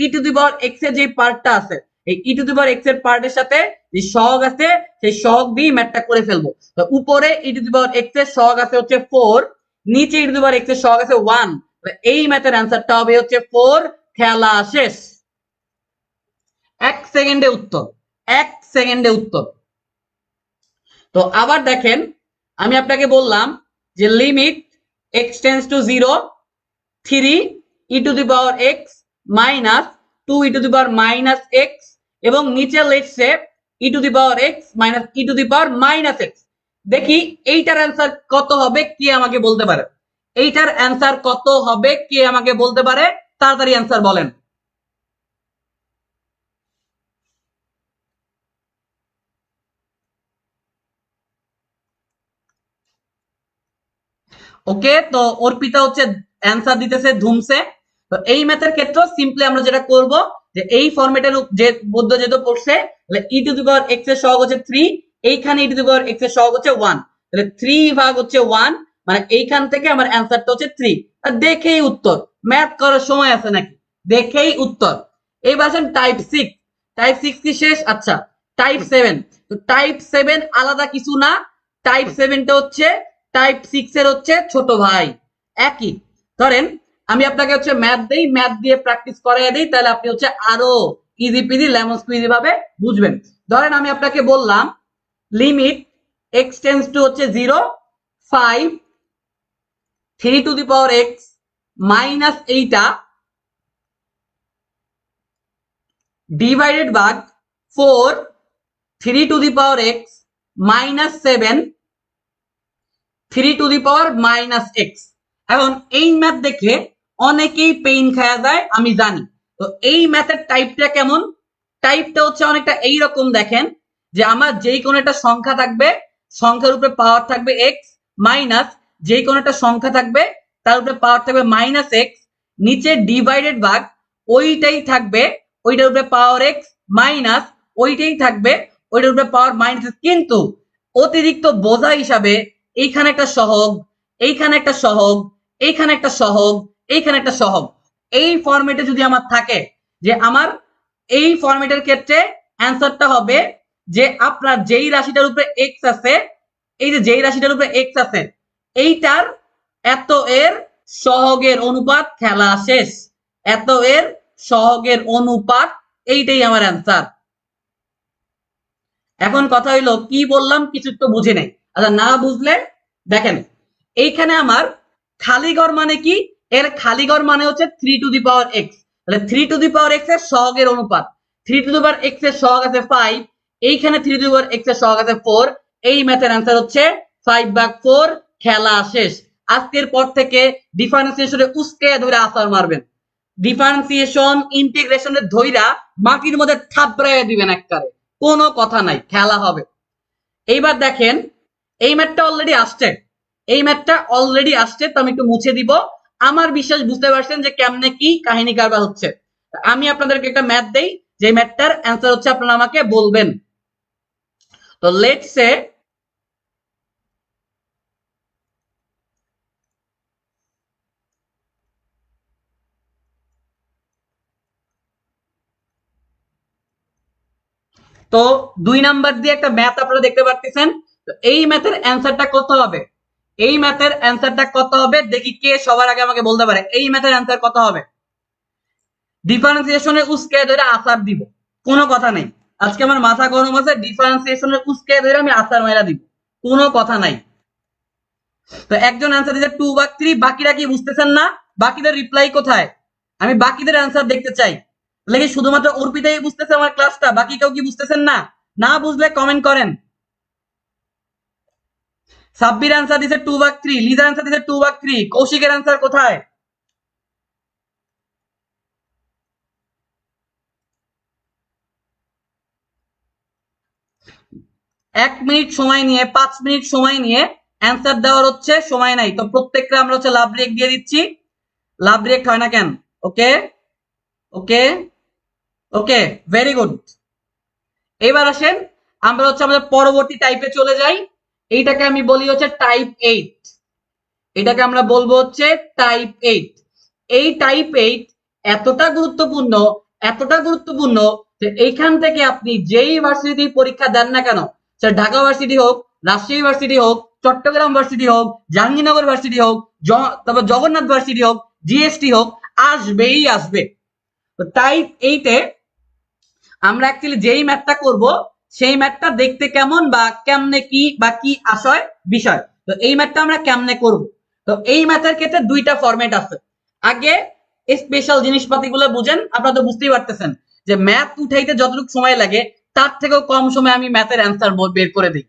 Speaker 1: ই টু দি পাওয়ার এক্স এর যে পার্টটা আছে এই ই টু দি পাওয়ার এক্স এর পার্টের সাথে যে সহগ আছে সেই সহগ দিয়ে ম্যাথটা করে ফেলবো। তো উপরে ই টু দি পাওয়ার এক্স এর সহগ আছে হচ্ছে 4, নিচে ই টু দি পাওয়ার এক্স এর সহগ আছে 1। এই ম্যাথের অ্যান্সারটা হবে হচ্ছে 4, খেলা শেষ। 1 সেকেন্ডে উত্তর, 1 সেকেন্ডে উত্তর। তো আবার দেখেন আমি আপনাকে বললাম যে limit x tends to 0 3 E to the power x minus 2 E to the power minus x, এবং নিচে let's say E to the power x minus e to the power minus x. দেখি এইটার অ্যান্সার কত হবে কে আমাকে বলতে পারে? এইটার অ্যান্সার কত হবে কে আমাকে বলতে পারে? তাড়াতাড়ি অ্যান্সার বলেন। ওকে, তো অর্পিতা হচ্ছে অ্যান্সার দিতেছে ধুমসে। তো এই ম্যাথের ক্ষেত্রে সিম্পলি আমরা যেটা করব যে এই ফরম্যাটের যে বদ্ধ যেহেতু পড়ছে তাহলে ই টু দি পাওয়ার এক্স এর সহগ হচ্ছে 3, এইখানে ই টু দি পাওয়ার এক্স এর সহগ হচ্ছে 1, তাহলে 3 ভাগ হচ্ছে 1, মানে এইখান থেকে আমার অ্যান্সারটা হচ্ছে 3। আর দেখেই উত্তর, ম্যাথ করার সময় আছে নাকি, দেখেই উত্তর। এবার আসেন টাইপ 6। টাইপ 6 কি শেষ? আচ্ছা, টাইপ 7। তো টাইপ 7 আলাদা কিছু না, টাইপ 7টা হচ্ছে টাইপ 6 এর হচ্ছে ছোট ভাই, একই। ধরেন আমি আপনাকে হচ্ছে ম্যাথ দেই, ম্যাথ দিয়ে প্র্যাকটিস করাই দেই, তাহলে আপনি হচ্ছে আরো ইজি পিজি লেমন স্কুইজি ভাবে বুঝবেন। ধরেন আমি আপনাকে বললাম লিমিট এক্স টেন্ডস টু হচ্ছে 0, 5 3 to the power x minus এইটা divided by 4 3 to the power x minus 7 3 to the power minus x. এখন এই ম্যাথ দেখে অনেকেই পেইন খাওয়া যায়, আমি জানি। তো এই ম্যাথের টাইপটা কেমন? টাইপটা হচ্ছে অনেকটা এইরকম, দেখেন যে আমার যেই কোনো একটা সংখ্যা থাকবে, সংখ্যার উপরে পাওয়ার থাকবে এক্স, মাইনাস যেই কোনো একটা সংখ্যা থাকবে তার উপরে পাওয়ার থাকবে মাইনাস এক্স, নিচে ডিভাইডেড ভাগ ওইটাই থাকবে, ওইটার উপরে পাওয়ার এক্স মাইনাস ওইটাই থাকবে, ওইটার উপরে পাওয়ার মাইনাস। কিন্তু অতিরিক্ত বোঝা হিসাবে এইখানে একটা সহগ, এইখানে একটা সহগ, এইখানে একটা সহগ, এইখানে একটা সহগ, এই ফরম্যাটে যদি আমার থাকে, যে আমার এই ফরম্যাটের ক্ষেত্রে অ্যান্সারটা হবে যে আপনার যেই রাশিটার উপরে এক্স আছে, এই যে যেই রাশিটার উপরে এক্স আছে এইটার এত এর সহগের অনুপাত, খেলা শেষ। এত এর সহগের অনুপাত, এইটাই আমার অ্যান্সার। এখন কথা হইলো কি বললাম কিছু তো বুঝে নেই। আচ্ছা, না বুঝলে দেখেন এইখানে আমার খালি ঘর মানে কি, এর খালি ঘর মানে হচ্ছে 3 টু দি পাওয়ার এক্স, তাহলে 3 টু দি পাওয়ার এক্স এর সহগের অনুপাত, 3 টু দি পাওয়ার এক্স এর সহগ আছে 5, এইখানে 3 টু দি পাওয়ার এক্স এর সহগ আছে 4, এই ম্যাথের অ্যান্সার হচ্ছে 5 ভাগ 4, খেলা শেষ। আজকের পর থেকে ডিফারেন্সিয়েশনে উস্কে ধরে আসার মারবেন, ডিফারেন্সিয়েশন ইন্টিগ্রেশনের ধইরা মাটির মধ্যে থাবড়াইয়া দিবেন একবারে, কোনো কথা নাই, খেলা হবে। এইবার দেখেন এই ম্যাথটা অলরেডি আসছে, এই ম্যাথটা অলরেডি আসছে, তো আমি একটু মুছে দিব। আমার বিশ্বাস বুঝতে পারছেন যে কেমনে কি কাহিনী কারবার হচ্ছে। আমি আপনাদেরকে একটা ম্যাথ দেই, যে ম্যাথটার অ্যান্সার হচ্ছে আপনারা আমাকে বলবেন। তো লেটস সে তো 2 নাম্বার দিয়ে একটা ম্যাথ আপনারা দেখতে পাচ্ছেন। তো এই ম্যাথের অ্যান্সারটা কত হবে? এই ম্যাথের অ্যান্সারটা কত হবে দেখি কে সবার আগে আমাকে বলতে পারে। এই ম্যাথের অ্যান্সার কত হবে? ডিফারেন্সিয়েশনের উস্কে ধরে আসার দিব, কোনো কথা নাই। আজকে আমার মাথা গরম আছে, ডিফারেন্সিয়েশনের উস্কে ধরে আমি আসার মাইরা দিব, কোনো কথা নাই। তো একজন অ্যান্সার দিতে 2 বা 3, বাকিরা কি বুঝতেছেন না? বাকিদের রিপ্লাই কোথায়? আমি বাকিদের অ্যান্সার দেখতে চাই। তাহলে কি শুধুমাত্র অর্পিতাই বুঝতেছে আমার ক্লাসটা, বাকি কেউ কি বুঝতেছেন না? না বুঝলে কমেন্ট করেন। সাব্বির অ্যান্সার দিছে 2 ভাগ 3, লিজার অ্যান্সার দিছে 2 ভাগ 3, কৌশিকের অ্যান্সার কোথায়? এক মিনিট সময় নিয়ে 5 মিনিট সময় নিয়ে অ্যান্সার দেওয়ার হচ্ছে সময় নাই। তো প্রত্যেকটা আমরা হচ্ছে লাভ ব্রেক দিয়ে দিচ্ছি, লাভ ব্রেক হয় না কেন? ওকে ওকে ওকে, ভেরি গুড। এবার আসেন আমরা হচ্ছে আমাদের পরবর্তী টাইপে চলে যাই। এইটাকে আমি বলি হচ্ছে টাইপ 8, এটাকে আমরা বলবো হচ্ছে টাইপ 8। এই টাইপ 8 এতটা গুরুত্বপূর্ণ, এতটা গুরুত্বপূর্ণ যে এইখান থেকে আপনি যেই ইউনিভার্সিটি পরীক্ষা দেন না কেন, সেটা ঢাকা ভার্সিটি হোক, রাজশাহী ভার্সিটি হোক, চট্টগ্রাম ভার্সিটি হোক, জাহাঙ্গীরনগর ভার্সিটি হোক, তারপর জগন্নাথ ভার্সিটি হোক, জিএসটি হোক, আসবেই আসবে। তো টাইপ 8 এ আমরা অ্যাকচুয়ালি যেই ম্যাথটা করব সেই ম্যাথটা দেখতে কেমন বা কেমনে কি বা কি আশয় বিষয়, তো এই ম্যাথটা আমরা কেমনে করব। তো এই ম্যাথের ক্ষেত্রে দুইটা ফরম্যাট আছে। আগে স্পেশাল জিনিসপাতিগুলো বুঝেন, আপনারা তো বুঝতেই পারতেছেন যে ম্যাথ উঠাইতে যতটুকু সময় লাগে তার থেকেও কম সময় আমি ম্যাথের অ্যান্সার বের করে দিই।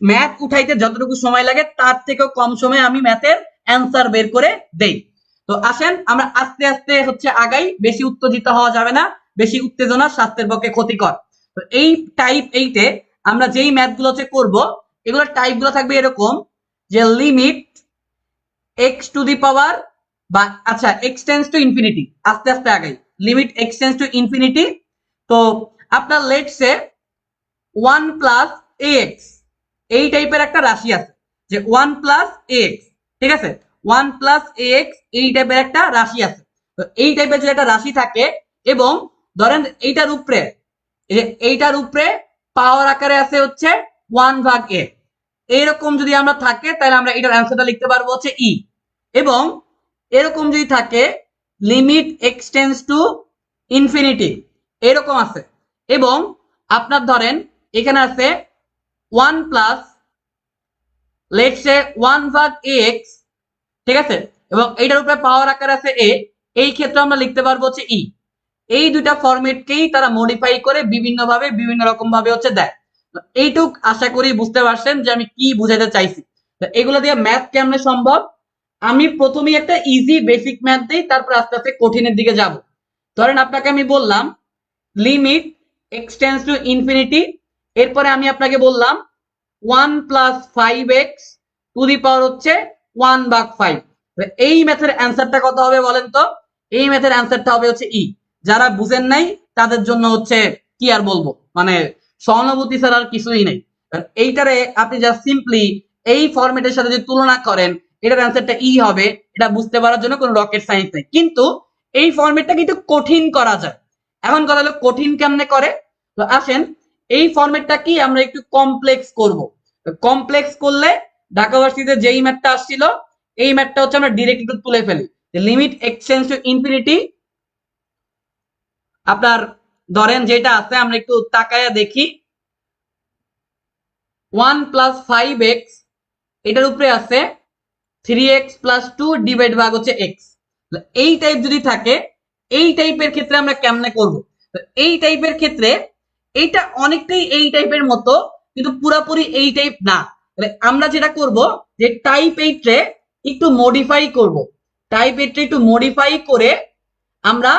Speaker 1: ম্যাথ উঠাইতে যতটুকু সময় লাগে তার থেকেও কম সময়ে আমি ম্যাথের অ্যান্সার বের করে দেই। তো আসেন আমরা আস্তে আস্তে হচ্ছে আগাই, বেশি উত্তেজিত হওয়া যাবে না, বেশি উত্তেজনা স্বাস্থ্যের পক্ষে ক্ষতিকর। তো এই টাইপ 8 এ আমরা যেই ম্যাথ গুলো হচ্ছে করবো, এগুলোর টাইপ গুলো থাকবে এরকম যে লিমিট এক্স টু দি পাওয়ার বা আচ্ছা এক্স টেন্স টু ইনফিনিটি, আস্তে আস্তে আগাই, limit x tends to infinity. তো আপনার let's say one plus x, এই টাইপের একটা রাশি আছে, যে ওয়ান প্লাস এক্স, ঠিক আছে, ওয়ান প্লাস এক্স এই টাইপের একটা রাশি আছে। তো এই টাইপের যদি একটা রাশি থাকে এবং ধরেন এইটার উপরে পাওয়ার আকারে আছে হচ্ছে 1/a, এইরকম যদি আমরা থাকে তাহলে আমরা এটার অ্যান্সারটা লিখতে পারবো হচ্ছে ই। এবং এরকম যদি থাকে লিমিট এক্সটেন্স টু ইনফিনিটি, এরকম আছে, এবং আপনার ধরেন এখানে আছে 1 প্লাস লেটস সে 1/x, ঠিক আছে, এবং এইটার উপরে পাওয়ার আকার আছে এ, এই ক্ষেত্রে আমরা লিখতে পারবো হচ্ছে ই। এই দুইটা ফরম্যাটকেই তারা মডিফাই করে বিভিন্ন ভাবে বিভিন্ন রকম ভাবে হচ্ছে দেয়। এইটুক আশা করি বুঝতে পারছেন যে আমি কি বুঝাতে চাইছি। এগুলো দিয়ে ম্যাথ কেমনে সম্ভব, আমি প্রথমেই একটা ইজি বেসিক ম্যাথ দিই, তারপর আস্তে আস্তে কঠিনের দিকে যাব। ধরেন আপনাকে আমি বললাম লিমিট এক্সটেন্স টু ইনফিনিটি, এরপরে আমি আপনাকে বললাম 1 প্লাস 5x টু দি পাওয়ার হচ্ছে 1/5। এই ম্যাথের অ্যান্সারটা কত হবে বলেন তো? এই ম্যাথের অ্যান্সারটা হবে হচ্ছে ই। যারা বুঝেন নাই তাদের জন্য হচ্ছে কি আর বলবো, মানে সহানুভূতি ছাড়া আর কিছুই নেই। এইটারে আপনি জাস্ট সিম্পলি এই ফরম্যাটের সাথে যদি তুলনা করেন এটার অ্যান্সারটা ই হবে, এটা বুঝতে পারার জন্য কোনো রকেট সায়েন্স নেই। কিন্তু এই ফরম্যাটটা কিন্তু কঠিন করা যায়। এখন কথা হলো কঠিন কেমনে করে, তো আসেন এই ফরম্যাটটা কি আমরা একটু কমপ্লেক্স করব। কমপ্লেক্স করলে ঢাকা ভার্সিটিতে যেই ম্যাথটা আসছিল এই ম্যাথটা হচ্ছে আমরা ডিরেক্ট একটু তুলে ফেলি। লিমিট এক্সটেন্স টু ইনফিনিটি, আপনার ধরেন যেটা আছে আমরা একটু তাকায়া দেখি, 1 প্লাস 5x এটার উপরে আছে 3x প্লাস 2 ডিভাইড ভাগ হচ্ছে x। এই টাইপ যদি থাকে এই টাইপের ক্ষেত্রে আমরা কেমনে করব? এই টাইপের ক্ষেত্রে এইটা অনেকটাই এই টাইপের মতো কিন্তু পুরাপুরি এই টাইপ না। আমরা যেটা করব যে টাইপ 8 রে একটু মডিফাই করব, টাইপ 8 রে একটু মডিফাই করে আমরা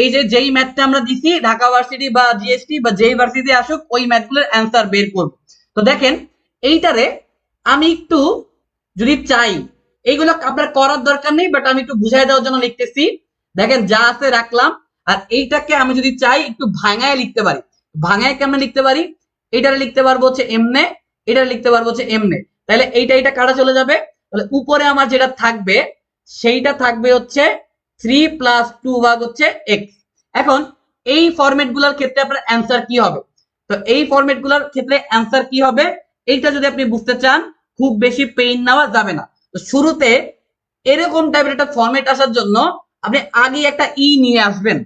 Speaker 1: এই যে যেই ম্যাথটা আমরা দিছি ঢাকা ভার্সিটি বা জিএসটি বা যেই ভার্সিটি আসুক ওই ম্যাথগুলোর অ্যান্সার বের করব। তো দেখেন এইটারে আমি একটু যদি চাই, এইগুলো আপনার করার দরকার নেই, বাট আমি একটু বুঝাই দেওয়ার জন্য লিখতেছি। দেখেন যা আছে রাখলাম, আর এইটাকে আমি যদি চাই একটু ভাঙায় লিখতে পারি। ভাঙায় কেমন লিখতে পারি, এইটারে লিখতে পারবো হচ্ছে এমনে, এটারে লিখতে পারবো হচ্ছে এমনে। তাহলে এইটা কাটা চলে যাবে, তাহলে উপরে আমার যেটা থাকবে সেইটা থাকবে হচ্ছে 3 প্লাস 2 ভাগ হচ্ছে x। এখন এই ফরম্যাট গুলার ক্ষেত্রে আপনার অ্যান্সার কি হবে? তো এই ফরম্যাট গুলার ক্ষেত্রে অ্যান্সার কি হবে এইটা যদি আপনি বুঝতে চান খুব বেশি পেইন নেওয়া যাবে না। তো শুরুতে এরকম টাইপের একটা ফরম্যাট আসার জন্য আপনি আগে একটা ই নিয়ে আসবেন।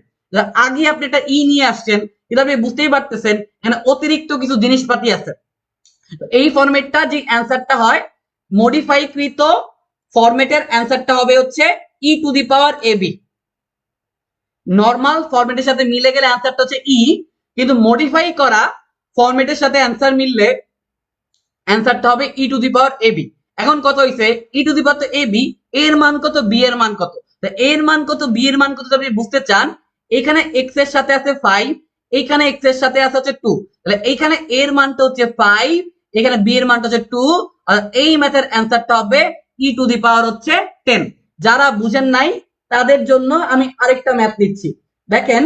Speaker 1: আগে আপনি একটা ই নিয়ে আসছেন কিন্তু আপনি বুঝতেই পারতেছেন এখানে অতিরিক্ত কিছু জিনিসপাতি আছে। তো এই ফরম্যাটটা যে অ্যান্সারটা হয় মডিফাই কৃত ফরম্যাটের অ্যান্সারটা হবে হচ্ছে e to the power a b. Normal ফরম্যাটের সাথে মিলে গেলে অ্যান্সারটা হচ্ছে ই, কিন্তু মডিফাই করা ফরম্যাটের সাথে অ্যান্সার মিললে অ্যান্সারটা হবে ই to the power a B. এখন কত হইছে ই টু দি পাওয়ার তো এ বি, এর মান কত, বি এর মান কত? তো এর মান কত, বি এর মান কত আপনি বুঝতে চান, এখানে এক্স এর সাথে আছে 5, এইখানে এক্স এর সাথে আছে হচ্ছে 2, তাহলে এইখানে এর মানটা হচ্ছে 5, এখানে বি এর মানটা হচ্ছে 2, আর এই ম্যাথের অ্যান্সারটা হবে ই টু দি পাওয়ার হচ্ছে 10। যারা বুঝেন নাই তাদের জন্য আমি আরেকটা ম্যাথ দিচ্ছি। দেখেন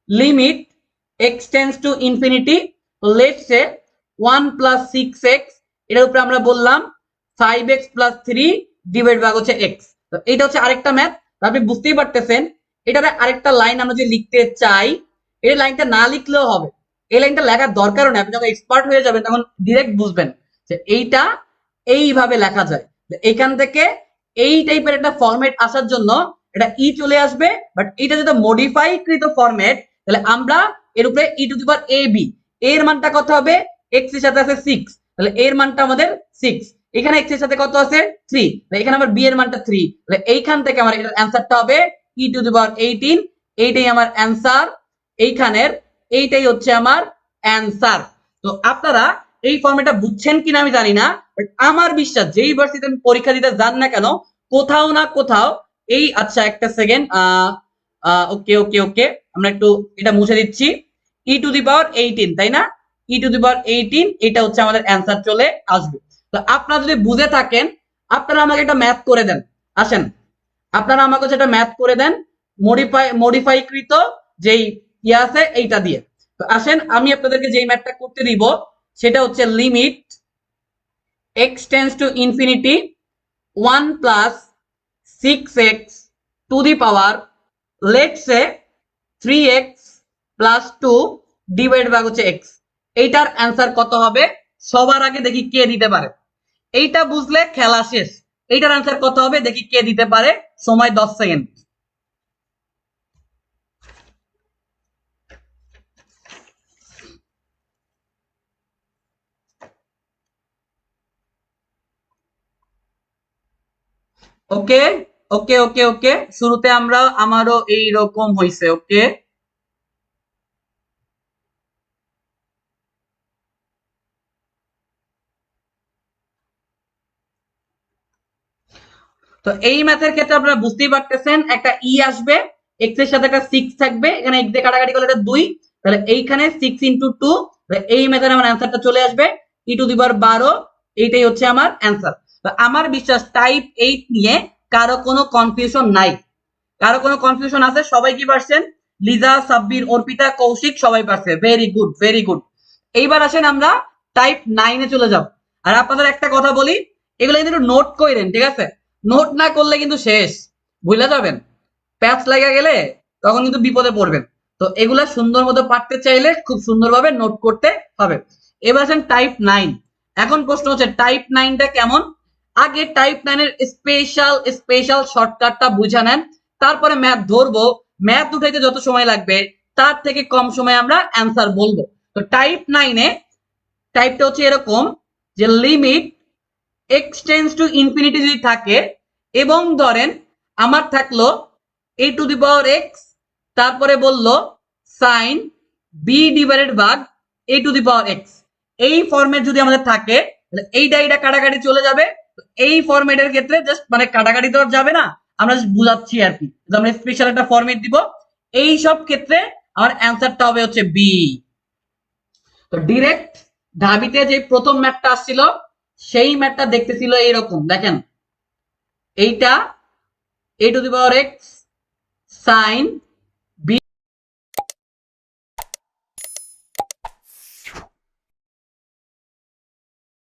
Speaker 1: limit x tends to infinity, let's say 1 plus 6x, এটার উপরে আমরা বললাম 5x প্লাস 3 ডিভাইড ভাগ হচ্ছে x। তো এটা হচ্ছে আরেকটা ম্যাথ। আপনি বুঝতেই পারতেছেন এটারে আরেকটা লাইন আমরা যদি লিখতে চাই এই লাইনটা না লিখলেও হবে, এই লাইনটা লেখার দরকারও নেই। আপনি যখন এক্সপার্ট হয়ে যাবেন তখন ডিরেক্ট বুঝবেন যে এইটা এইভাবে লেখা যায়। এখান থেকে এই টাইপের একটা ফরম্যাট আসার জন্য এটা ই চলে আসবে, বাট এটা যদি মডিফাই কৃত ফরম্যাট তাহলে আমরা এর উপরে ই to the power a B, এর মানটা কত হবে, এক্স এর সাথে আছে 6, তাহলে এর মানটা আমাদের 6, এখানে এক্স এর সাথে কত আছে 3, এখানে আবার বি এর মানটা 3, তাহলে এইখান থেকে আমার এটার অ্যান্সারটা হবে ই টু দি পাওয়ার 18। এইটাই আমার অ্যান্সার, এইখানের এইটাই হচ্ছে আমার অ্যান্সার। তো আপনারা এই ফর্মেটটা বুঝছেন কিনা আমি জানি না, বাট আমার বিশ্বাস যেই ভার্সিটিতে আমি পরীক্ষা দিতে যান না কেন কোথাও না কোথাও এই, আচ্ছা একটা সেকেন্ড, ওকে ওকে ওকে আমরা একটু এটা মুছে দিচ্ছি, ই টু দি পাওয়ার 18 তাই না, ই টু দি পাওয়ার 18 এটা হচ্ছে আমাদের অ্যান্সার চলে আসবে। তো আপনারা যদি বুঝে থাকেন আপনারা আমাকে একটা ম্যাথ করে দেন, আসেন আপনারা আমাকে একটা ম্যাথ করে দেন মডিফাই কৃত যেই ইয়ে আছে এইটা দিয়ে। তো আসেন আমি আপনাদেরকে যেই ম্যাথটা করতে দিব সেটা হচ্ছে limit x tends to infinity 1 plus 6x to the power let's say 3x plus 2 divide by হচ্ছে x। এইটার অ্যান্সার কত হবে? সবার আগে দেখি কে দিতে পারে। এইটা বুঝলে খেলা শেষ। এইটার অ্যান্সার কত হবে দেখি কে দিতে পারে। সময় 10 সেকেন্ড। ওকে ওকে ওকে ওকে, শুরুতে আমরা আমারও এইরকম হইছে। ওকে, তো এই ম্যাথের ক্ষেত্রে আপনারা বুঝতেই পারতেছেন একটা ই আসবে, এক্স এর সাথে একটা 6 থাকবে, এখানে এক্স দিয়ে কাটাকাটি করলে এটা 2, তাহলে এইখানে 6 ইনটু 2, এই মেথডে আমার অ্যান্সারটা চলে আসবে ই টু দি পাওয়ার 12। এইটাই হচ্ছে আমার অ্যান্সার। তো আমার বিশ্বাস টাইপ 8 নিয়ে কারো কোনো কনফিউশন নাই। কারো কোনো কনফিউশন আছে? সবাই কি পারছেন? লিজা, সাব্বির, অর্পিতা, কৌশিক সবাই পারছে। Very good very good. এইবার আসেন আমরা টাইপ 9 এ চলে যাব। আর আপনাদের একটা কথা বলি, এগুলো কিন্তু নোট কইরেন, ঠিক আছে? নোট না করলে কিন্তু শেষ, ভুলে যাবেন। প্যাচ লাগা গেলে তখন কিন্তু বিপদে পড়বেন। তো এগুলা সুন্দর মতো পারতে চাইলে খুব সুন্দরভাবে নোট করতে হবে। এবার আছেন টাইপ 9। এখন প্রশ্ন হচ্ছে টাইপ 9টা কেমন? আগে টাইপ 9 এর স্পেশাল শর্টকাটটা বুঝে নেন, তারপরে ম্যাথ ধরবো। ম্যাথ উঠাইতে যত সময় লাগবে তার থেকে কম সময় আমরা অ্যান্সার বলবো। তো টাইপ 9 এ টাইপটা হচ্ছে এরকম যে limit x tends to infinity যদি থাকে এবং ধরেন আমার থাকলো এ টু দি পাওয়ার এক্স, তারপরে বললো sine b divided by a to the power x, এই ফরম্যাট যদি আমাদের থাকে তাহলে এইটা কাটাকাটি চলে যাবে। এই ফরম্যাটের ক্ষেত্রে জাস্ট মানে কাটাকাটি তো আর যাবে না, আমরা জাস্ট বুঝাচ্ছি আর কি। আমরা স্পেশাল একটা ফরম্যাট দিব। এই সব ক্ষেত্রে আমার অ্যান্সারটা হবে হচ্ছে বি। তো ডিরেক্ট ঢাবিতে যে প্রথম ম্যাথটা আসছিল সেই ম্যাথটা দেখতেছিল এইরকম, দেখেন এইটা a to the power x sign